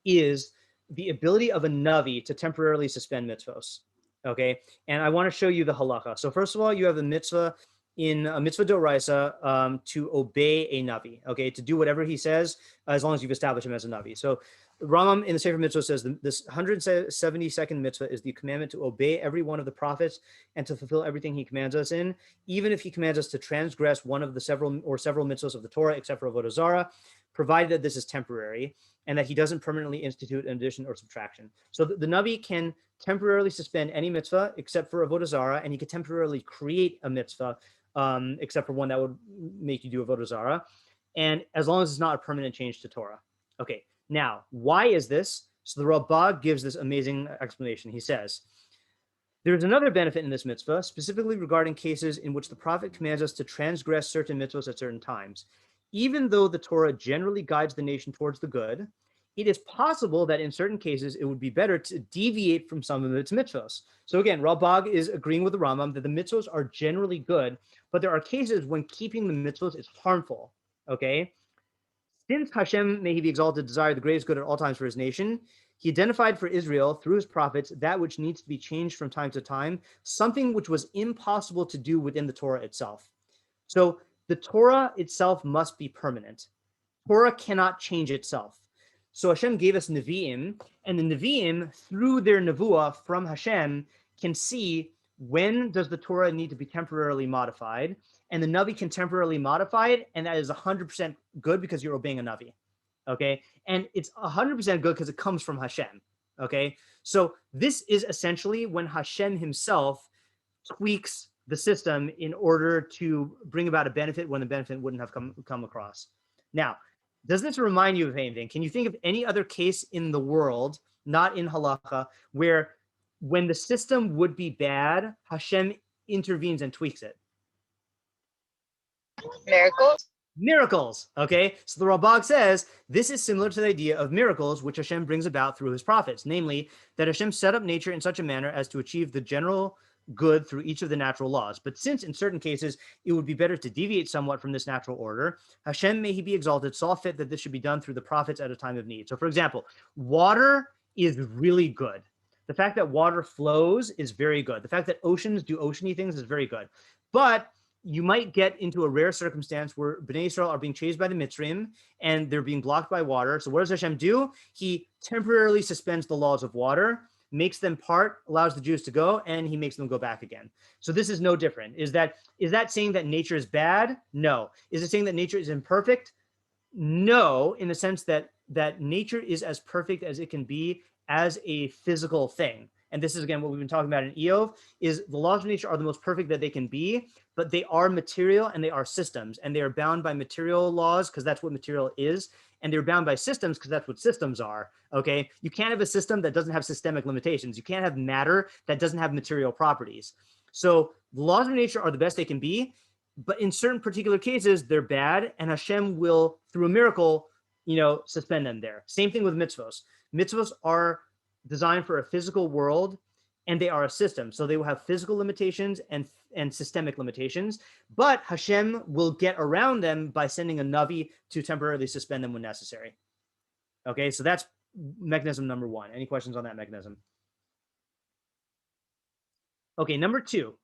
is the ability of a navi to temporarily suspend mitzvos. Okay, and I want to show you the halacha. So first of all, you have the mitzvah in a mitzvah doraisa to obey a navi. Okay, to do whatever he says as long as you've established him as a navi. So Rambam in the Sefer Mitzvah says this 172nd mitzvah is the commandment to obey every one of the prophets and to fulfill everything he commands us in, even if he commands us to transgress one of the several mitzvahs of the Torah, except for avodah zarah, provided that this is temporary and that he doesn't permanently institute an addition or subtraction. So the navi can temporarily suspend any mitzvah except for avodah zarah, and he could temporarily create a mitzvah except for one that would make you do avodah zarah, and as long as it's not a permanent change to Torah. Okay. Now, why is this? So the Rambam gives this amazing explanation. He says, there is another benefit in this mitzvah, specifically regarding cases in which the prophet commands us to transgress certain mitzvahs at certain times. Even though the Torah generally guides the nation towards the good, it is possible that in certain cases it would be better to deviate from some of its mitzvahs. So again, Rambam is agreeing with the Rambam that the mitzvahs are generally good, but there are cases when keeping the mitzvahs is harmful. Okay? Since Hashem, may he be exalted, desired the greatest good at all times for his nation, he identified for Israel through his prophets that which needs to be changed from time to time, something which was impossible to do within the Torah itself. So the Torah itself must be permanent. Torah cannot change itself. So Hashem gave us Nevi'im, and the Nevi'im, through their Nevuah from Hashem, can see when does the Torah need to be temporarily modified, and the Navi can temporarily modify it, and that is 100% good because you're obeying a Navi, okay? And it's 100% good because it comes from Hashem, okay? So this is essentially when Hashem himself tweaks the system in order to bring about a benefit when the benefit wouldn't have come across. Now, does this remind you of anything? Can you think of any other case in the world, not in halakha, where when the system would be bad, Hashem intervenes and tweaks it? Miracles, okay? So the Rambam says this is similar to the idea of miracles which Hashem brings about through his prophets, namely that Hashem set up nature in such a manner as to achieve the general good through each of the natural laws. But since in certain cases it would be better to deviate somewhat from this natural order, Hashem, may he be exalted, saw fit that this should be done through the prophets at a time of need. So for example, water is really good. The fact that water flows is very good. The fact that oceans do oceany things is very good. But you might get into a rare circumstance where Bnei Israel are being chased by the Mitzrim and they're being blocked by water. So what does Hashem do? He temporarily suspends the laws of water, makes them part, allows the Jews to go, and he makes them go back again. So this is no different. Is that saying that nature is bad? No. Is it saying that nature is imperfect? No, in the sense that nature is as perfect as it can be as a physical thing. And this is, again, what we've been talking about in Idiom, is the laws of nature are the most perfect that they can be, but they are material and they are systems, and they are bound by material laws because that's what material is, and they're bound by systems because that's what systems are, okay? You can't have a system that doesn't have systemic limitations. You can't have matter that doesn't have material properties. So the laws of nature are the best they can be, but in certain particular cases, they're bad, and Hashem will, through a miracle, suspend them there. Same thing with mitzvos. Mitzvos are designed for a physical world, and they are a system. So they will have physical limitations and systemic limitations, but Hashem will get around them by sending a Navi to temporarily suspend them when necessary. Okay, so that's mechanism number one. Any questions on that mechanism? Okay, number two,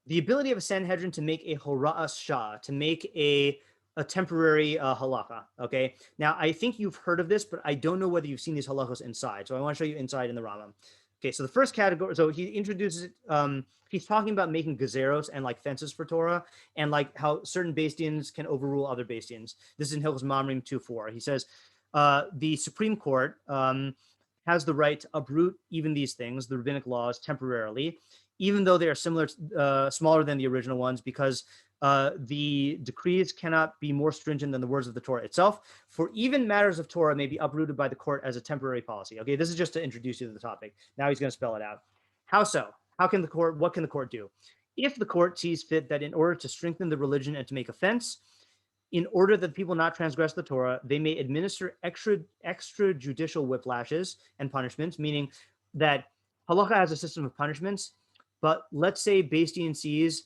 the ability of a Sanhedrin to make a hora'as shah, to make a temporary halakha, okay? Now, I think you've heard of this, but I don't know whether you've seen these halakhas inside. So I want to show you inside in the Rambam. Okay, so the first category, so he introduces it, he's talking about making gezeros and like fences for Torah, and like how certain Bastians can overrule other Bastians. This is in Hilchos Mamrim 2:4. He says, the Supreme Court has the right to uproot even these things, the rabbinic laws, temporarily, even though they are smaller than the original ones, because the decrees cannot be more stringent than the words of the Torah itself. For even matters of Torah may be uprooted by the court as a temporary policy. Okay, this is just to introduce you to the topic. Now he's going to spell it out. How so? What can the court do? If the court sees fit that in order to strengthen the religion and to make offense, in order that people not transgress the Torah, they may administer extrajudicial whiplashes and punishments, meaning that halacha has a system of punishments, but let's say Bastian sees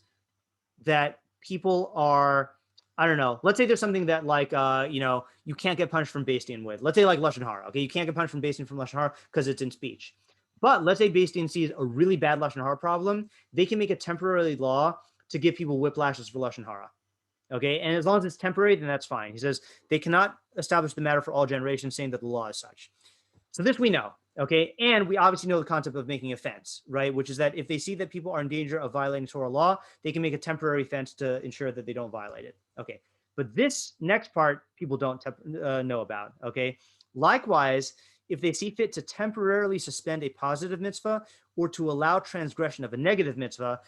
that people are I don't know. Let's say there's something that like, you can't get punished from Beis Din with. Let's say like Lashon Hara. Okay, you can't get punished from Beis Din from Lashon Hara because it's in speech. But let's say Beis Din sees a really bad Lashon Hara problem. They can make a temporary law to give people whiplashes for Lashon Hara. Okay, and as long as it's temporary, then that's fine. He says they cannot establish the matter for all generations, saying that the law is such. So this we know. Okay, and we obviously know the concept of making a fence, right? Which is that if they see that people are in danger of violating Torah law, they can make a temporary fence to ensure that they don't violate it. Okay, but this next part people don't know about. Okay, likewise, if they see fit to temporarily suspend a positive mitzvah or to allow transgression of a negative mitzvah,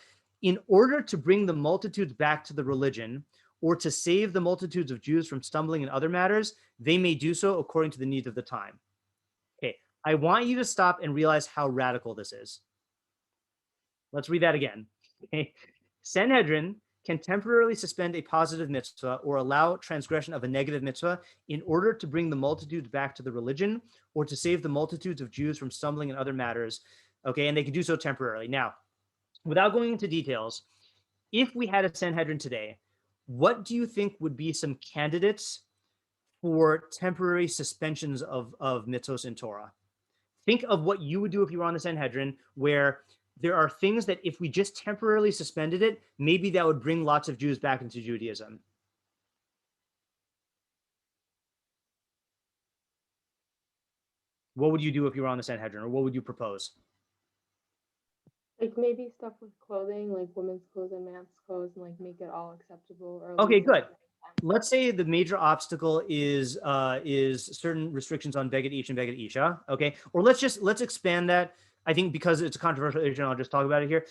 in order to bring the multitudes back to the religion or to save the multitudes of Jews from stumbling in other matters, they may do so according to the needs of the time. Okay, I want you to stop and realize how radical this is. Let's read that again. Okay. Sanhedrin can temporarily suspend a positive mitzvah or allow transgression of a negative mitzvah in order to bring the multitudes back to the religion or to save the multitudes of Jews from stumbling in other matters. Okay, and they can do so temporarily. Now, without going into details, if we had a Sanhedrin today, what do you think would be some candidates for temporary suspensions of mitzvos in Torah? Think of what you would do if you were on the Sanhedrin, where there are things that if we just temporarily suspended it, maybe that would bring lots of Jews back into Judaism. What would you do if you were on the Sanhedrin, or what would you propose? Like maybe stuff with clothing, like women's clothes and men's clothes, and like make it all acceptable. Or Okay, leave it good. at Let's say the major obstacle is certain restrictions on bogged ish and bogged isha. Okay, or let's expand that. I think because it's a controversial issue, and I'll just talk about it here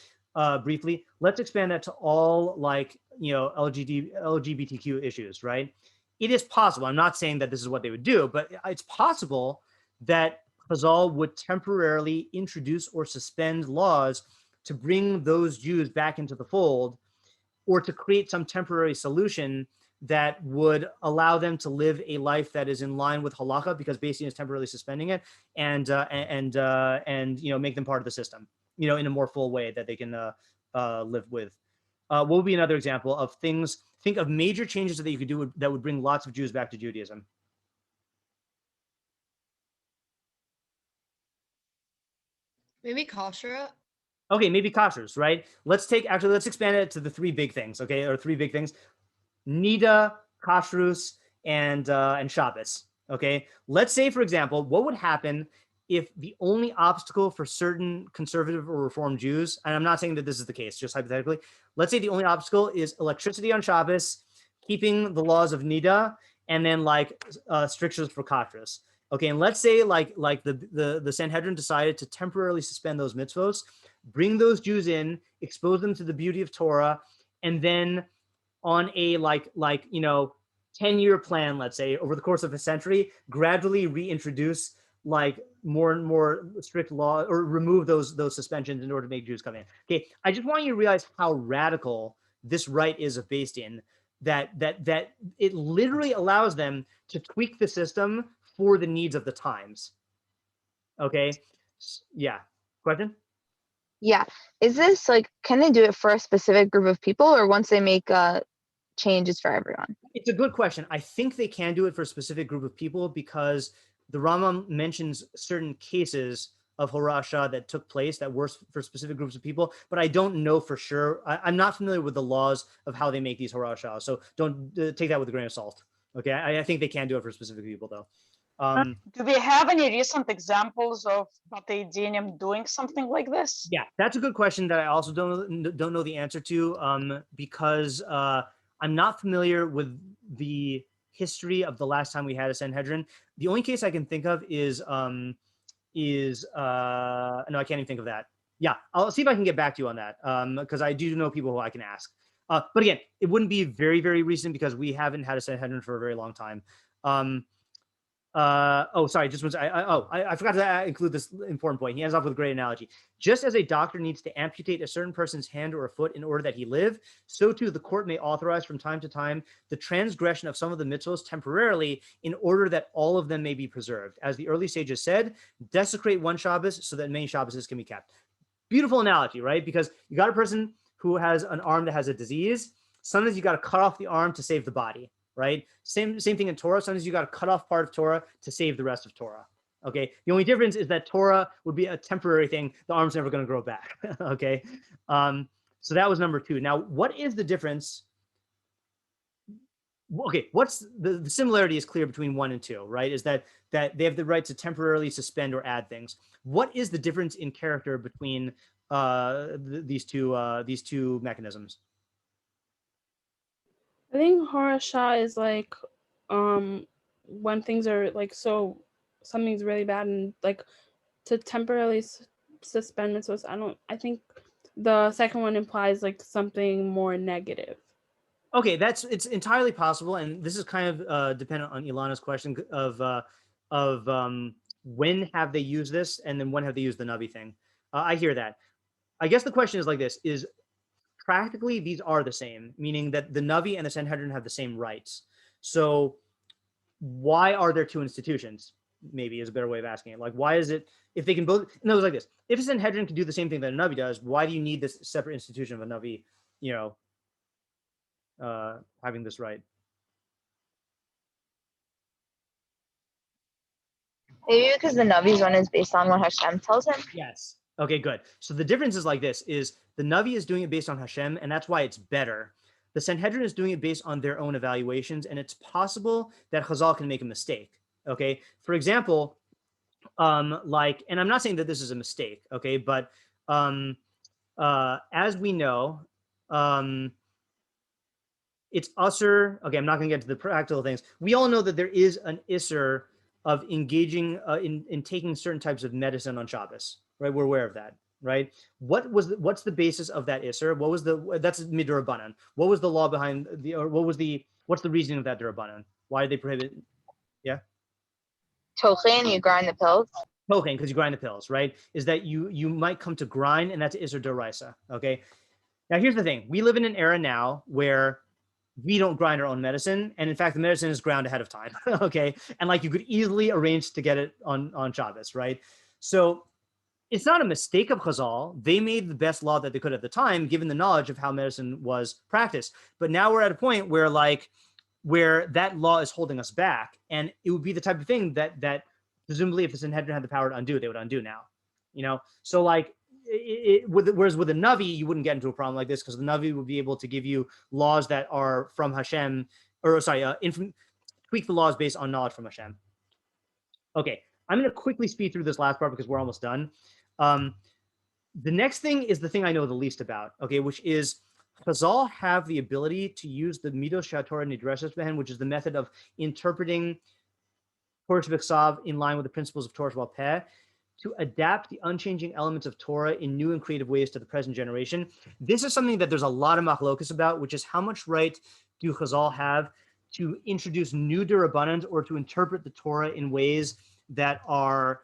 briefly. Let's expand that to all like LGBTQ issues, right? It is possible. I'm not saying that this is what they would do, but it's possible that Chazal would temporarily introduce or suspend laws to bring those Jews back into the fold, or to create some temporary solution that would allow them to live a life that is in line with halacha, because Beis Din is temporarily suspending it, and make them part of the system, in a more full way that they can live with. What would be another example of things? Think of major changes that you could do that would bring lots of Jews back to Judaism. Maybe kashrut. Okay, maybe kashrus, right? Let's expand it to the three big things, okay, or three big things: Nida, kashrus, and Shabbos. Okay, let's say, for example, what would happen if the only obstacle for certain conservative or reform Jews, and I'm not saying that this is the case, just hypothetically, let's say the only obstacle is electricity on Shabbos, keeping the laws of Nida, and then like strictures for kashrus. Okay, and let's say like the Sanhedrin decided to temporarily suspend those mitzvos, bring those Jews in, expose them to the beauty of Torah, and then on a 10-year plan, let's say, over the course of a century, gradually reintroduce like more and more strict law, or remove those suspensions in order to make Jews come in. Okay, I just want you to realize how radical this right is of Beis Din, that it literally allows them to tweak the system for the needs of the times. Okay, yeah. Question? Yeah. Is this like, can they do it for a specific group of people, or once they make changes for everyone? It's a good question. I think they can do it for a specific group of people, because the Rambam mentions certain cases of Horasha that took place that were for specific groups of people, but I don't know for sure. I'm not familiar with the laws of how they make these Horasha, so don't take that with a grain of salt. Okay, I think they can do it for specific people, though. Do we have any recent examples of Idiom doing something like this? Yeah, that's a good question that I also don't know the answer to, because I'm not familiar with the history of the last time we had a Sanhedrin. The only case I can think of is no, I can't even think of that. Yeah, I'll see if I can get back to you on that, because I do know people who I can ask. But again, it wouldn't be very, very recent, because we haven't had a Sanhedrin for a very long time. Sorry, I forgot to include this important point. He ends off with a great analogy. Just as a doctor needs to amputate a certain person's hand or a foot in order that he live, so too the court may authorize from time to time the transgression of some of the mitzvos temporarily in order that all of them may be preserved. As the early sages said, desecrate one Shabbos so that many Shabbos can be kept. Beautiful analogy, right? Because you got a person who has an arm that has a disease. Sometimes you got to cut off the arm to save the body, right? Same thing in Torah. Sometimes you got to cut off part of Torah to save the rest of Torah. Okay. The only difference is that Torah would be a temporary thing. The arm's never going to grow back. Okay. So that was number 2. Now, what is the difference? Okay, what's the similarity is clear between 1 and 2, right? Is that they have the right to temporarily suspend or add things. What is the difference in character between these two mechanisms? I think harasha is like when things are like so something's really bad and like to temporarily suspend mitzvos. I think the second one implies like something more negative. Okay, it's entirely possible, and this is kind of dependent on Ilana's question of when have they used this, and then when have they used the Navi thing. I hear that. I guess the question is like this: is practically these are the same, meaning that the Navi and the Sanhedrin have the same rights. So why are there 2 institutions? Maybe is a better way of asking it. Like, why is it if they can both? No, it's like this: if a Sanhedrin can do the same thing that a Navi does, why do you need this separate institution of a Navi? Having this right. Maybe because the Navi's one is based on what Hashem tells him. Yes. Okay, good. So the difference is like this: is the Navi is doing it based on Hashem, and that's why it's better. The Sanhedrin is doing it based on their own evaluations, and it's possible that Chazal can make a mistake. Okay. For example, like, and I'm not saying that this is a mistake. Okay, but as we know, it's usher. Okay, I'm not going to get to the practical things. We all know that there is an isser of engaging in taking certain types of medicine on Shabbos, right? We're aware of that, right? What's the basis of that isser? That's midrabanan. What was the law behind what's the reasoning of that derabanan? Why did they prohibit? Yeah. Tochin, you grind the pills. Tochin, because you grind the pills, right? Is that you might come to grind, and that's isser deraisa. Okay. Now here's the thing: we live in an era now where we don't grind our own medicine, and in fact, the medicine is ground ahead of time. Okay, and like you could easily arrange to get it on Shabbos, right? So it's not a mistake of Chazal. They made the best law that they could at the time, given the knowledge of how medicine was practiced. But now we're at a point where that law is holding us back, and it would be the type of thing that presumably, if the Sanhedrin had the power to undo, they would undo now. So like. Whereas with a Navi, you wouldn't get into a problem like this because the Navi would be able to give you laws that are from Hashem, tweak the laws based on knowledge from Hashem. Okay, I'm going to quickly speed through this last part because we're almost done. The next thing is the thing I know the least about, okay, which is Chazal have the ability to use the midos she'atorah nidreshes behen, which is the method of interpreting Torah Shebiksav in line with the principles of Torah Shebal Peh, to adapt the unchanging elements of Torah in new and creative ways to the present generation. This is something that there's a lot of machlokus about, which is how much right do Chazal have to introduce new derabanans or to interpret the Torah in ways that are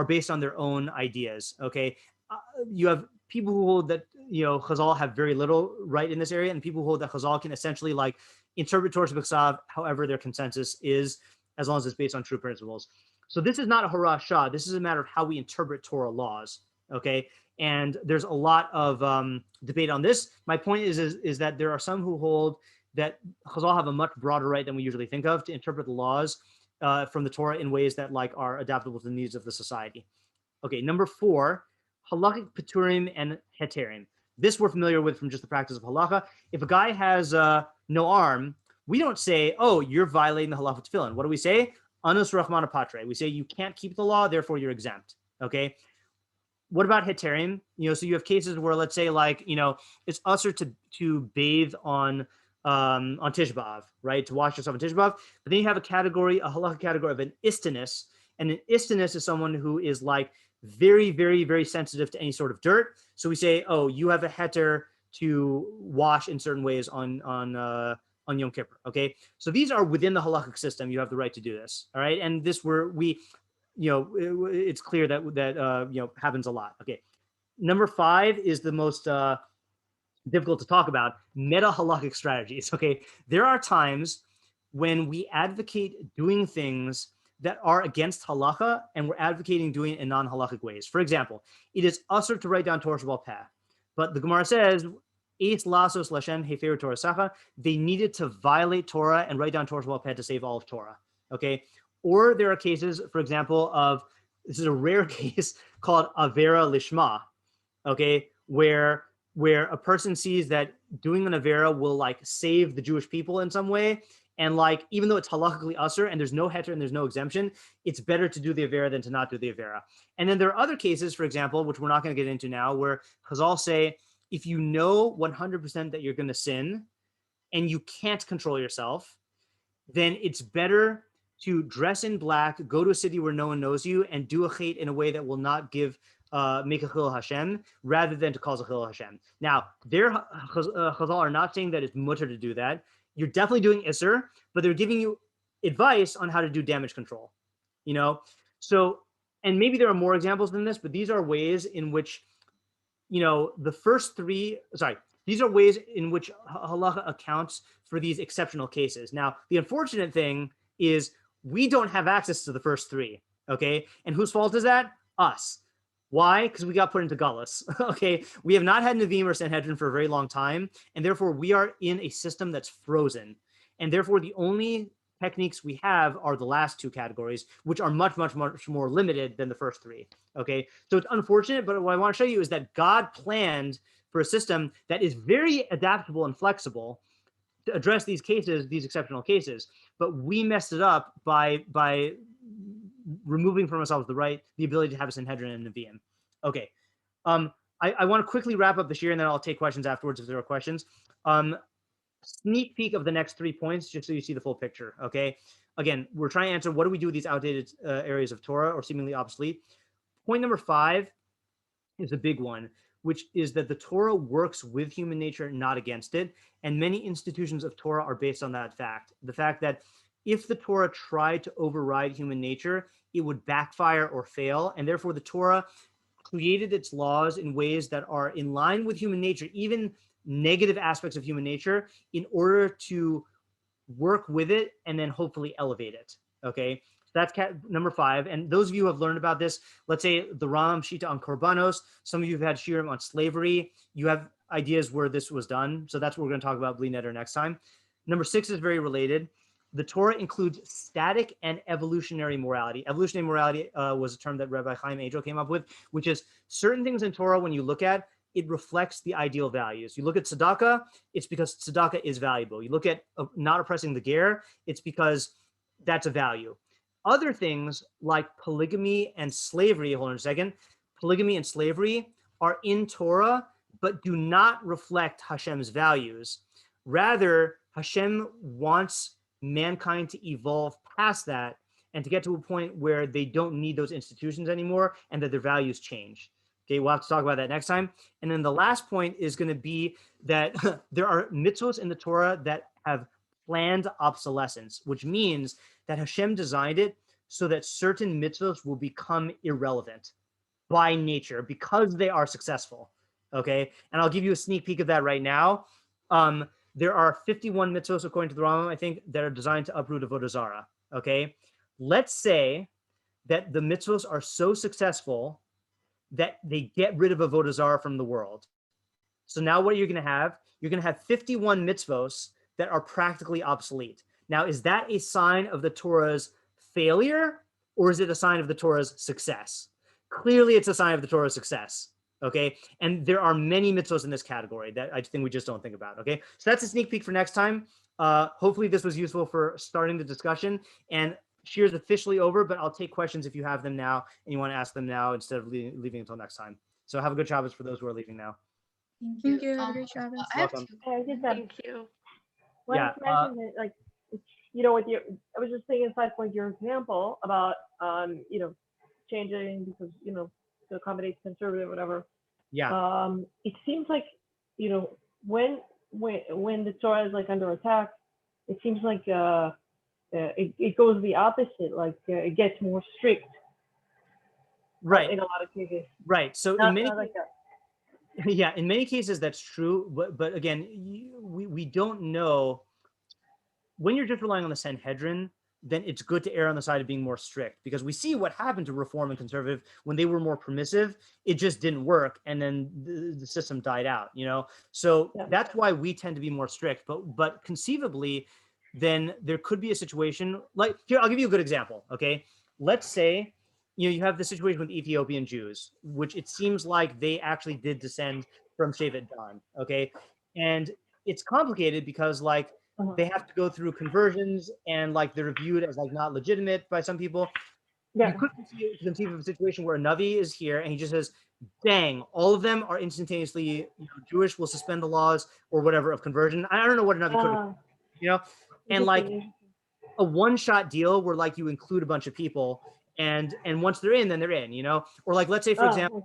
based on their own ideas. Okay, you have people who hold that Chazal have very little right in this area, and people who hold that Chazal can essentially like interpret Torah Shebiksav however their consensus is, as long as it's based on true principles. So this is not a harasha. This is a matter of how we interpret Torah laws, okay? And there's a lot of debate on this. My point is that there are some who hold that Chazal have a much broader right than we usually think of to interpret the laws from the Torah in ways that like are adaptable to the needs of the society. Okay, number 4, halakhic peturim and heterim. This we're familiar with from just the practice of halakha. If a guy has no arm, we don't say, oh, you're violating the halacha tefillin. What do we say? Anus Rahmana Patre. We say you can't keep the law, therefore you're exempt. Okay. What about heterim? So you have cases where, let's say, like, it's usher to bathe on Tisha B'Av, right? To wash yourself on Tisha B'Av. But then you have a halakha category of an istinus, and an istinus is someone who is like very, very, very sensitive to any sort of dirt. So we say, oh, you have a heter to wash in certain ways on Yom Kippur, okay? So these are within the halakhic system. You have the right to do this, all right? And this it's clear that happens a lot, okay? Number 5 is the most difficult to talk about, meta halakhic strategies, okay? There are times when we advocate doing things that are against halakha, and we're advocating doing it in non-halakhic ways. For example, it is usher to write down Torah Shebal Peh, but the Gemara says, Eis lasos lashem heferu Torah sacha. They needed to violate Torah and write down Torah's well-pad to save all of Torah. Okay. Or there are cases, for example, of this is a rare case called avera lishma. Okay, where a person sees that doing an avera will like save the Jewish people in some way, and like even though it's halakhically usher and there's no heter and there's no exemption, it's better to do the avera than to not do the avera. And then there are other cases, for example, which we're not going to get into now, where Chazal say if you know 100% that you're going to sin and you can't control yourself, then it's better to dress in black, go to a city where no one knows you, and do a chait in a way that will not make a chil Hashem, rather than to cause a chil Hashem. Now, Chazal are not saying that it's mutter to do that. You're definitely doing Isser, but they're giving you advice on how to do damage control. You know, so, and maybe there are more examples than this, but these are ways in which, you know, these are ways in which halacha accounts for these exceptional cases. Now, the unfortunate thing is we don't have access to the first three, okay? And whose fault is that? Us. Why? Because we got put into Gullus, okay? We have not had Nevi'im or Sanhedrin for a very long time, and therefore we are in a system that's frozen. And therefore the only techniques we have are the last two categories, which are much, much, much more limited than the first three, okay? So it's unfortunate, but what I want to show you is that God planned for a system that is very adaptable and flexible to address these cases, these exceptional cases, but we messed it up by removing from ourselves the ability to have a Sanhedrin and Nevi'im. Okay, I want to quickly wrap up the shiur, and then I'll take questions afterwards if there are questions. Sneak peek of the next 3 points, just so you see the full picture. Okay, again, we're trying to answer what do we do with these outdated areas of Torah or seemingly obsolete. Point number 5 is a big one, which is that the Torah works with human nature, not against it. And many institutions of Torah are based on that fact. The fact that if the Torah tried to override human nature, it would backfire or fail. And therefore the Torah created its laws in ways that are in line with human nature, even negative aspects of human nature, in order to work with it and then hopefully elevate it. Okay. That's number 5. And those of you who have learned about this, let's say the Rambam Shita on Korbanos, some of you have had shiurim on slavery, you have ideas where this was done. So that's what we're going to talk about Bli Neder next time. Number 6 is very related. The Torah includes static and evolutionary morality. Evolutionary morality was a term that Rabbi Chaim Angel came up with, which is certain things in Torah, when you look at, it reflects the ideal values. You look at tzedakah, it's because tzedakah is valuable. You look at not oppressing the ger, it's because that's a value. Other things like polygamy and slavery, hold on a second, polygamy and slavery are in Torah, but do not reflect Hashem's values. Rather, Hashem wants mankind to evolve past that and to get to a point where they don't need those institutions anymore and that their values change. Okay, we'll have to talk about that next time. And then the last point is going to be that there are mitzvos in the Torah that have planned obsolescence, which means that Hashem designed it so that certain mitzvos will become irrelevant by nature because they are successful. Okay, and I'll give you a sneak peek of that right now. There are 51 mitzvos, according to the Rambam, I think, that are designed to uproot avodah zarah. Okay, let's say that the mitzvos are so successful that they get rid of avodah zarah from the world. So now what you're going to have? You're going to have 51 mitzvos that are practically obsolete. Now, is that a sign of the Torah's failure, or is it a sign of the Torah's success? Clearly, it's a sign of the Torah's success. Okay, and there are many mitzvos in this category that I think we just don't think about. Okay, so that's a sneak peek for next time. Hopefully, this was useful for starting the discussion. And shiur is officially over, but I'll take questions if you have them now and you want to ask them now instead of leaving until next time. So have a good Shabbos for those who are leaving now. Thank you. Um, Great Shabbos. I have Welcome. two. I did that. Thank you. When Yeah, you mentioned it, like, you know, with your, I was just thinking aside from your example about, you know, changing because, you know, to accommodate conservative, whatever. Yeah, It seems like, you know, when the Torah is like under attack, it seems like it goes the opposite. Like it gets more strict right, in a lot of cases. right. So Not, in many not like that. yeah, in many cases that's true, but again, we don't know. When you're just relying on the Sanhedrin, then it's good to err on the side of being more strict, because we see what happened to reform and conservative when they were more permissive. It just didn't work, and then the system died out, you know. So that's why we tend to be more strict. But conceivably, then there could be a situation like here. I'll give you a good example. Okay, let's say you have the situation with Ethiopian Jews, which it seems like they actually did descend from Shevet Dan. Okay, and it's complicated because like they have to go through conversions, and like they're viewed as like not legitimate by some people. You could conceive of a situation where a Navi is here and he just says, dang, all of them are instantaneously Jewish, we'll suspend the laws or whatever of conversion. I don't know what a Navi could have, you know, and like a one-shot deal where like you include a bunch of people, and once they're in, then they're in, you know. Or like, let's say for example,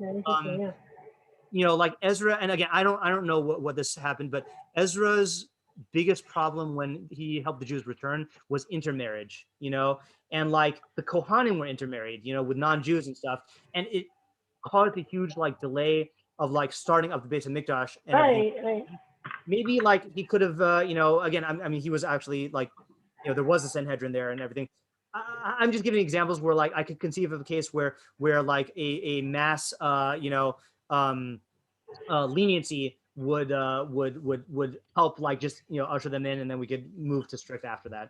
you know, like Ezra, and again, I don't know what this happened, but Ezra's biggest problem when he helped the Jews return was intermarriage, you know, and like the Kohanim were intermarried, you know, with non-Jews and stuff, and it caused a huge like delay of like starting up the base of Mikdash. And maybe like he could have, you know, again, I mean, he was actually like, you know, there was a Sanhedrin there and everything. I'm just giving examples where like I could conceive of a case where like a mass, you know, leniency would help like just, you know, usher them in, and then we could move to strict after that.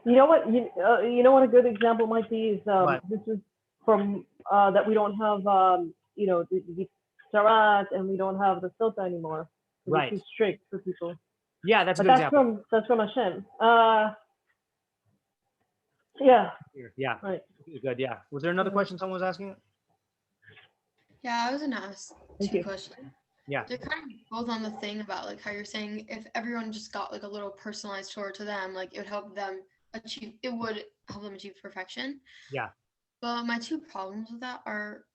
You know what? You know what a good example might be is this is from that we don't have you know the Sarat, and we don't have the Silta anymore. Right. It's too strict for people. Yeah, that's a good example. That's from Hashem. Yeah. Yeah. Right. Good. Yeah. Was there another question someone was asking? Yeah, I was gonna ask two questions. Yeah. They're kind of both on the thing about like how you're saying if everyone just got like a little personalized Torah to them, like it would help them achieve perfection. Yeah. But my two problems with that are,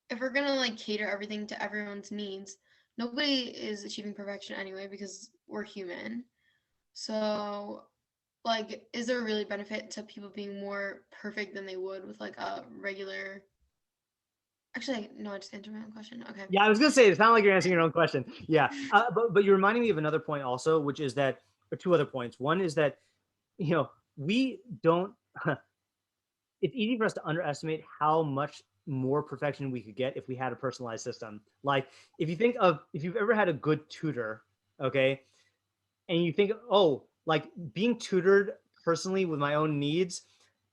if we're gonna like cater everything to everyone's needs, nobody is achieving perfection anyway because we're human. So like, is there really benefit to people being more perfect than they would with like a regular? Actually, no, I just answered my own question. Okay. Yeah, I was gonna say it's not like you're answering your own question. Yeah, but you're reminding me of another point also, which is that, or two other points. One is that, you know, we don't. It's easy for us to underestimate how much more perfection we could get if we had a personalized system. Like, if you think of, if you've ever had a good tutor, okay, and you think, oh, like being tutored personally with my own needs,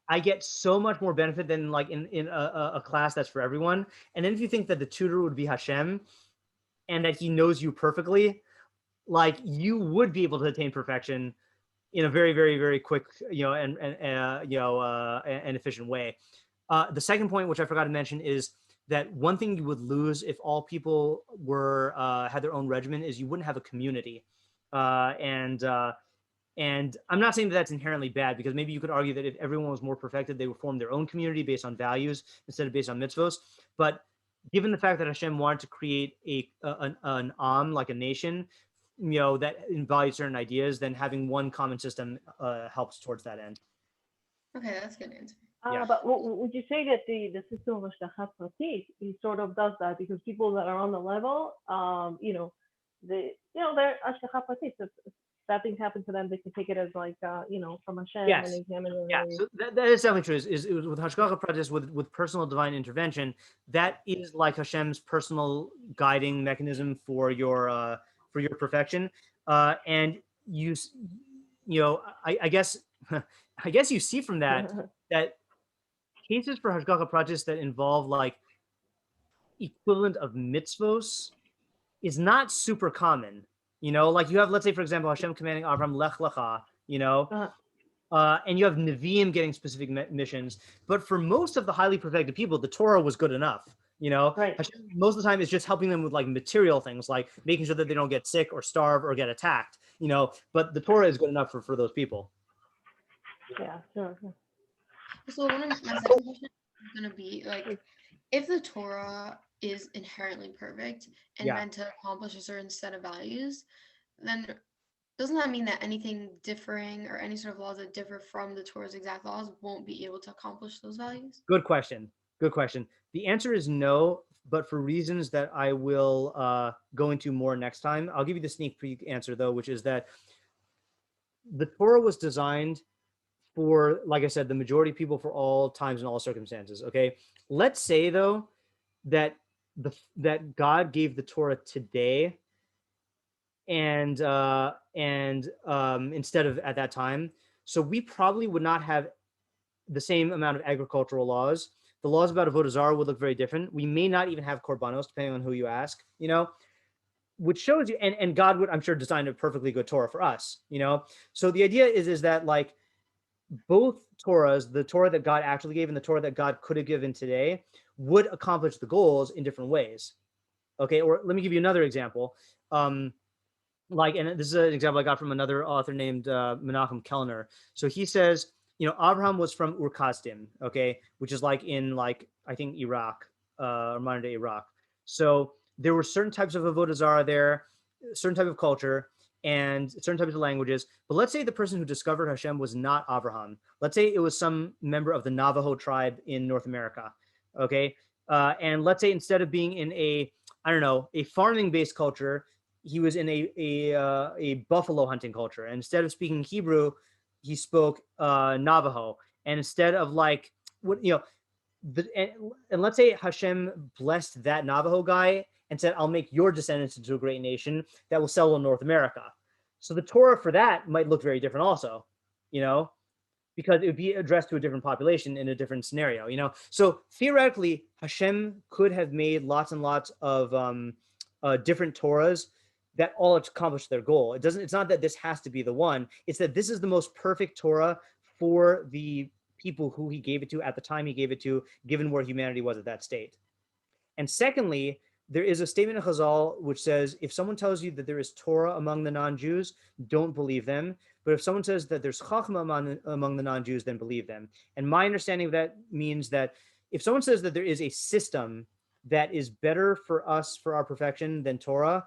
I get so much more benefit than like in a class that's for everyone. And then if you think that the tutor would be Hashem and that he knows you perfectly, like you would be able to attain perfection in a very, very, very quick, you know, and an efficient way. The second point, which I forgot to mention, is that one thing you would lose if all people were had their own regimen is you wouldn't have a community. And I'm not saying that that's inherently bad, because maybe you could argue that if everyone was more perfected, they would form their own community based on values instead of based on mitzvos. But given the fact that Hashem wanted to create an like a nation, you know, that embodies certain ideas, then having one common system helps towards that end. Okay, that's a good answer. But would you say that the system of Hashgacha Pratit, he sort of does that because people that are on the level, you know, they're Hashgacha Pratit. So if bad things happen to them, they can take it as like, you know, from Hashem and examine it. Yeah, so that is definitely true. Is with Hashgacha Pratis, with personal divine intervention, that is like Hashem's personal guiding mechanism for your perfection. And you know, I guess I guess you see from that that cases for Hashgacha Pratis that involve like equivalent of mitzvos is not super common. You know, like you have, let's say, for example, Hashem commanding Abraham, Lech Lecha, you know, and you have Nevi'im getting specific missions. But for most of the highly perfected people, the Torah was good enough, you know. Hashem, most of the time, is just helping them with like material things, like making sure that they don't get sick or starve or get attacked, you know. But the Torah is good enough for those people. Yeah, sure. So one of my second question is going to be like, if the Torah is inherently perfect and meant to accomplish a certain set of values, then doesn't that mean that anything differing or any sort of laws that differ from the Torah's exact laws won't be able to accomplish those values? Good question. Good question. The answer is no, but for reasons that I will go into more next time. I'll give you the sneak peek answer though, which is that the Torah was designed for, like I said, the majority of people for all times and all circumstances. Okay, let's say though that that God gave the Torah today, and instead of at that time, so we probably would not have the same amount of agricultural laws. The laws about avodah zarah would look very different. We may not even have korbanos, depending on who you ask. Which shows you, and God would, I'm sure, design a perfectly good Torah for us. So the idea is that like both Torahs, the Torah that God actually gave and the Torah that God could have given today, would accomplish the goals in different ways. Okay, or let me give you another example. And this is an example I got from another author named Menachem Kellner. So he says, Abraham was from Ur-Kasdim, okay, which is like in I think Iraq, or modern day Iraq. So there were certain types of avodah zarah there, certain type of culture, and certain types of languages. But let's say the person who discovered Hashem was not Abraham. Let's say it was some member of the Navajo tribe in North America, okay? And let's say instead of being in a farming-based culture, he was in a buffalo hunting culture. And instead of speaking Hebrew, he spoke Navajo. And instead of and let's say Hashem blessed that Navajo guy and said, I'll make your descendants into a great nation that will settle in North America. So the Torah for that might look very different also, because it would be addressed to a different population in a different scenario, So theoretically, Hashem could have made lots and lots of different Torahs that all accomplish their goal. It's not that this has to be the one. It's that this is the most perfect Torah for the people who he gave it to at the time he gave it to, given where humanity was at that state. And secondly, there is a statement in Chazal which says, if someone tells you that there is Torah among the non-Jews, don't believe them. But if someone says that there's Chachma among the non-Jews, then believe them. And my understanding of that means that if someone says that there is a system that is better for us, for our perfection, than Torah,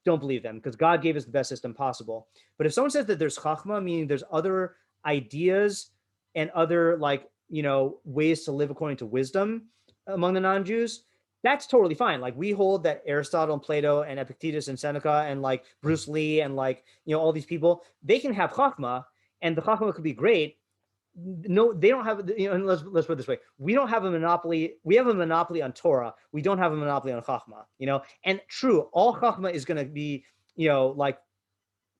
don't believe them, because God gave us the best system possible. But if someone says that there's Chachma, meaning there's other ideas and other ways to live according to wisdom among the non-Jews, that's totally fine. Like we hold that Aristotle and Plato and Epictetus and Seneca and Bruce Lee and all these people, they can have Chachma, and the Chachma could be great. No, they don't have, and let's put it this way. We don't have a monopoly. We have a monopoly on Torah. We don't have a monopoly on Chachma, and true, all Chachma is going to be,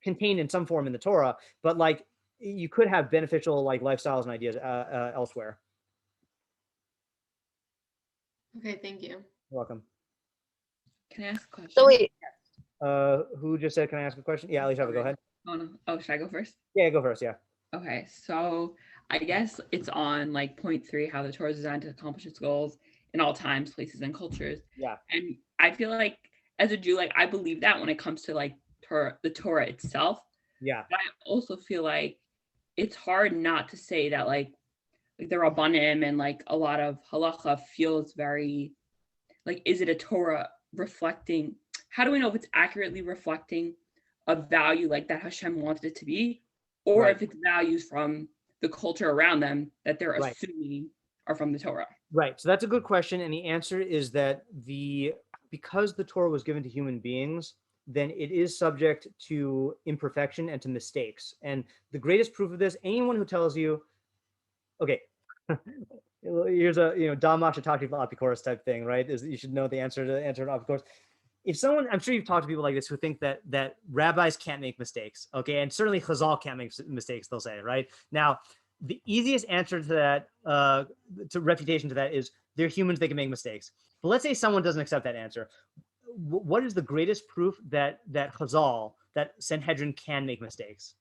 contained in some form in the Torah, but you could have beneficial lifestyles and ideas elsewhere. Okay, thank you. You're welcome. Can I ask a question? So wait, Who just said, can I ask a question? Yeah, Alicia, go ahead. Oh, no. Oh, should I go first? Yeah, go first. Yeah. Okay, so I guess it's on point 3, how the Torah is designed to accomplish its goals in all times, places, and cultures. Yeah. And I feel like as a Jew, I believe that when it comes to the Torah itself. Yeah. But I also feel like it's hard not to say that the Rabbanim and a lot of halacha feels very is it a Torah reflecting? How do we know if it's accurately reflecting a value that Hashem wanted it to be, or Right. if it's values from the culture around them that they're Right. assuming are from the Torah? Right. So that's a good question. And the answer is that because the Torah was given to human beings, then it is subject to imperfection and to mistakes. And the greatest proof of this, anyone who tells you, okay, here's a Dam Mashataki Apikoros type thing, right? You should know the answer to an Apikoros. If someone, I'm sure you've talked to people like this who think that rabbis can't make mistakes, okay, and certainly Chazal can't make mistakes, they'll say, right? Now, the easiest answer to that, to refutation to that, is they're humans, they can make mistakes. But let's say someone doesn't accept that answer. What is the greatest proof that Chazal, that Sanhedrin can make mistakes,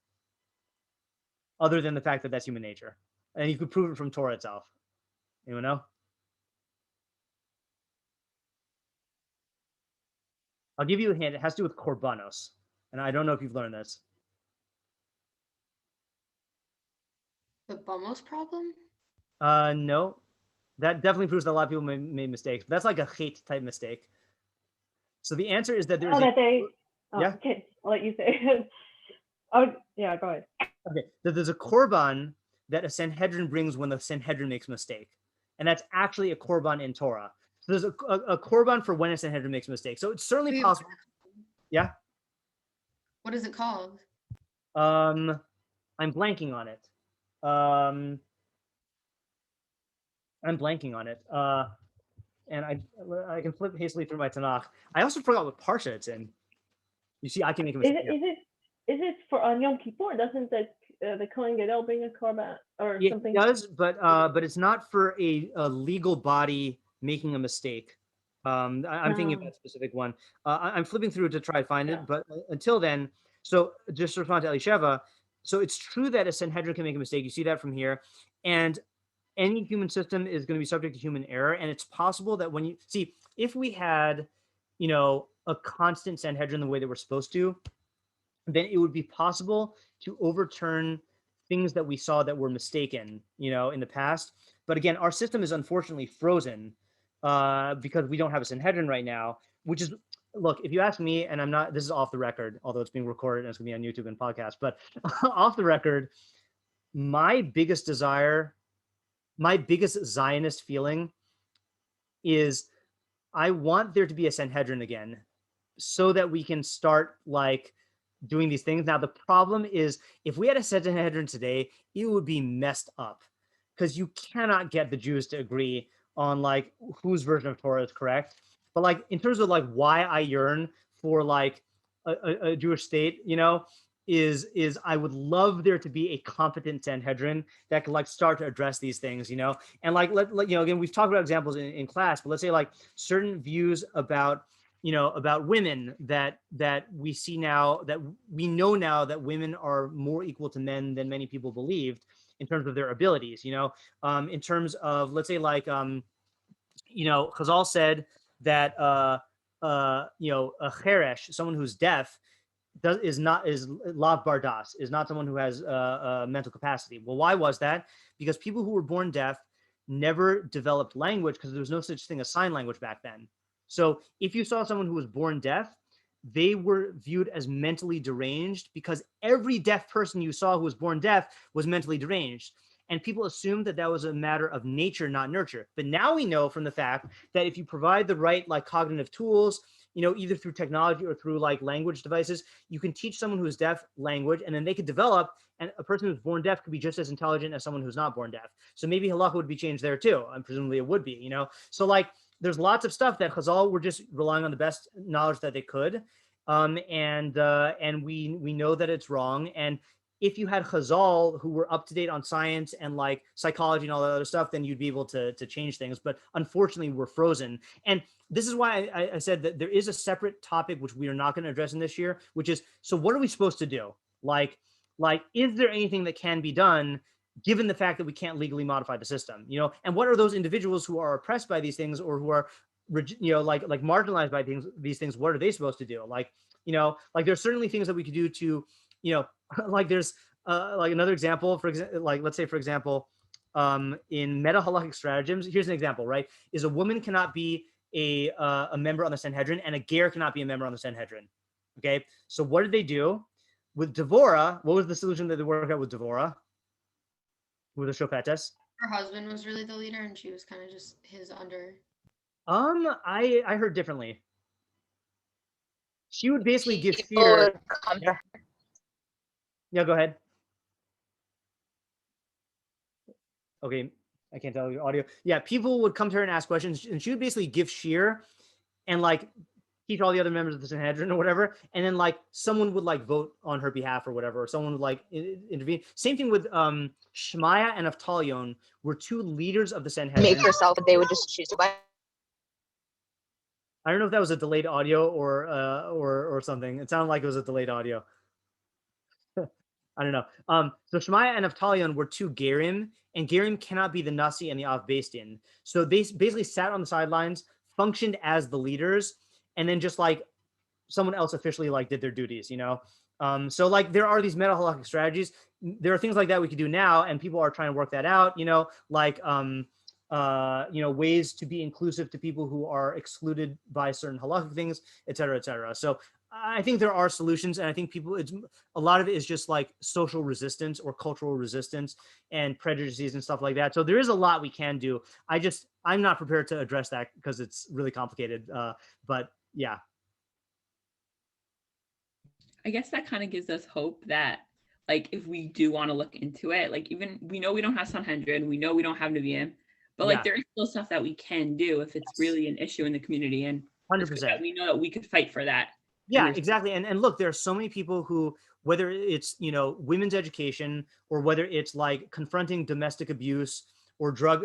other than the fact that that's human nature? And you could prove it from Torah itself. Anyone know? I'll give you a hint. It has to do with korbanos, and I don't know if you've learned this. The Bumos problem? No, that definitely proves that a lot of people made mistakes. But that's like a hate type mistake. So the answer is that there's yeah. Okay, I'll let you say. Oh yeah, go ahead. Okay, that there's a korban that a Sanhedrin brings when the Sanhedrin makes a mistake, and that's actually a korban in Torah. So there's a korban for when a Sanhedrin makes a mistake. So it's certainly possible. Yeah. What is it called? I'm blanking on it. I'm blanking on it. And I can flip hastily through my Tanakh. I also forgot what parsha it's in. You see, I can make a Is mistake. it for on Yom Kippur? Doesn't the Kohen Gadol bring a korban or Yeah, something? it does, but it's not for a legal body making a mistake. I'm thinking about a specific one. I'm flipping through to try to find it, but until then, so just to respond to Elisheva, so it's true that a Sanhedrin can make a mistake. You see that from here, and any human system is going to be subject to human error, and it's possible that when you see, if we had, a constant Sanhedrin the way that we're supposed to, then it would be possible to overturn things that we saw that were mistaken, in the past. But again, our system is unfortunately frozen because we don't have a Sanhedrin right now, which is, look, if you ask me, and I'm not, this is off the record, although it's being recorded and it's gonna be on YouTube and podcast, but off the record, my biggest desire, my biggest Zionist feeling is I want there to be a Sanhedrin again so that we can start like doing these things. Now, the problem is if we had a Sanhedrin today, it would be messed up because you cannot get the Jews to agree on like whose version of Torah is correct. But like in terms of like why I yearn for like a Jewish state, is I would love there to be a competent Sanhedrin that could like start to address these things, and like again, we've talked about examples in class, but let's say like certain views about about women that we see now, that we know now that women are more equal to men than many people believed in terms of their abilities, in terms of, let's say like, Chazal said that, a cheresh, someone who's deaf, is lav bardas, is not someone who has mental capacity. Well, why was that? Because people who were born deaf never developed language because there was no such thing as sign language back then. So if you saw someone who was born deaf, they were viewed as mentally deranged because every deaf person you saw who was born deaf was mentally deranged. And people assumed that that was a matter of nature, not nurture. But now we know from the fact that if you provide the right like cognitive tools, either through technology or through like language devices, you can teach someone who's deaf language, and then they could develop, and a person who's born deaf could be just as intelligent as someone who's not born deaf. So maybe halakha would be changed there too, and presumably it would be, So like, there's lots of stuff that Chazal were just relying on the best knowledge that they could, and we know that it's wrong. And if you had Chazal who were up to date on science and like psychology and all that other stuff, then you'd be able to change things. But unfortunately, we're frozen. And this is why I said that there is a separate topic which we are not going to address in this year, which is, so what are we supposed to do? Like, is there anything that can be done given the fact that we can't legally modify the system, and what are those individuals who are oppressed by these things or who are, like marginalized by these things, what are they supposed to do? Like, like there's certainly things that we could do to, like there's like another example, for example, like let's say, for example, in meta halakhic stratagems, here's an example, right? Is a woman cannot be a member on the Sanhedrin, and a ger cannot be a member on the Sanhedrin. Okay, so what did they do with Devorah? What was the solution that they worked out with Devorah? With the Shopetes? Her husband was really the leader, and she was kind of just his under. I heard differently. She would basically give People shiur. would come to her. Yeah, go ahead. Okay, I can't tell your audio. Yeah, people would come to her and ask questions, and she would basically give shiur and like teach all the other members of the Sanhedrin or whatever, and then like someone would like vote on her behalf or whatever, or someone would like intervene. Same thing with Shmaya and Avtalion were two leaders of the Sanhedrin. Make herself, but they would just choose to buy. I don't know if that was a delayed audio or something. It sounded like it was a delayed audio. I don't know. So Shmaya and Avtalion were two Gerim, and Gerim cannot be the Nasi and the Av Beis Din. So they basically sat on the sidelines, functioned as the leaders, and then just like someone else officially like did their duties, So like there are these meta halakhic strategies. There are things like that we could do now, and people are trying to work that out, like ways to be inclusive to people who are excluded by certain halakhic things, et cetera, et cetera. So I think there are solutions, and I think a lot of it is just like social resistance or cultural resistance and prejudices and stuff like that. So there is a lot we can do. I'm not prepared to address that because it's really complicated. But yeah. I guess that kind of gives us hope that like if we do want to look into it, like even we know we don't have Sanhedrin, we know we don't have Nevi'im, but like Yeah. there is still stuff that we can do if it's really an issue in the community, and 100%. we know that we could fight for that. Yeah, exactly. And look, there are so many people who, whether it's, you know, women's education, or whether it's like confronting domestic abuse or drug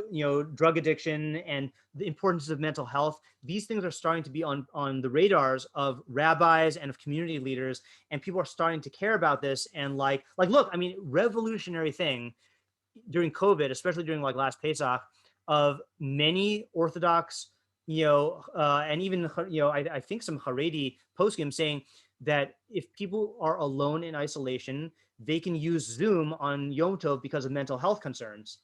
addiction and the importance of mental health, these things are starting to be on the radars of rabbis and of community leaders, and people are starting to care about this. And like look, I mean, revolutionary thing during COVID, especially during like last Pesach, of many Orthodox, and even, I think some Haredi poskim saying that if people are alone in isolation, they can use Zoom on Yom Tov because of mental health concerns.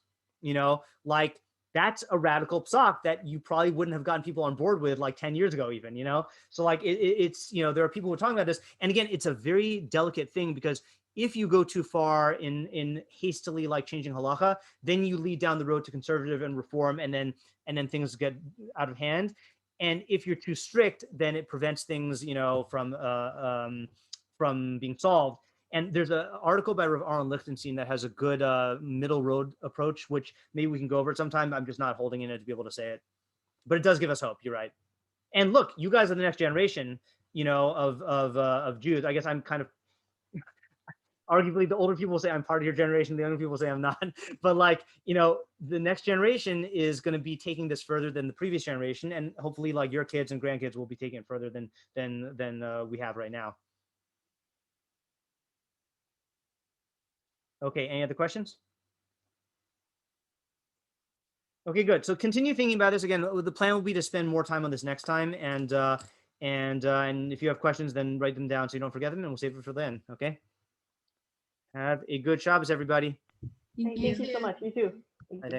Like that's a radical psak that you probably wouldn't have gotten people on board with like 10 years ago even, So like it's, there are people who are talking about this. And again, it's a very delicate thing, because if you go too far in hastily like changing halacha, then you lead down the road to conservative and reform, and then things get out of hand. And if you're too strict, then it prevents things, from being solved. And there's an article by Rav Aaron Lichtenstein that has a good middle road approach, which maybe we can go over at some time. I'm just not holding in it to be able to say it, but it does give us hope. You're right. And look, you guys are the next generation, of Jews. I guess I'm kind of, arguably the older people say I'm part of your generation, the younger people say I'm not. But like, the next generation is going to be taking this further than the previous generation, and hopefully like your kids and grandkids will be taking it further than we have right now. Okay, any other questions? Okay, good. So continue thinking about this. Again, the plan will be to spend more time on this next time, and if you have questions, then write them down so you don't forget them, and we'll save it for then. Okay. Have a good Shabbos, everybody. Hey, thank you so much. You too. Thanks. Bye.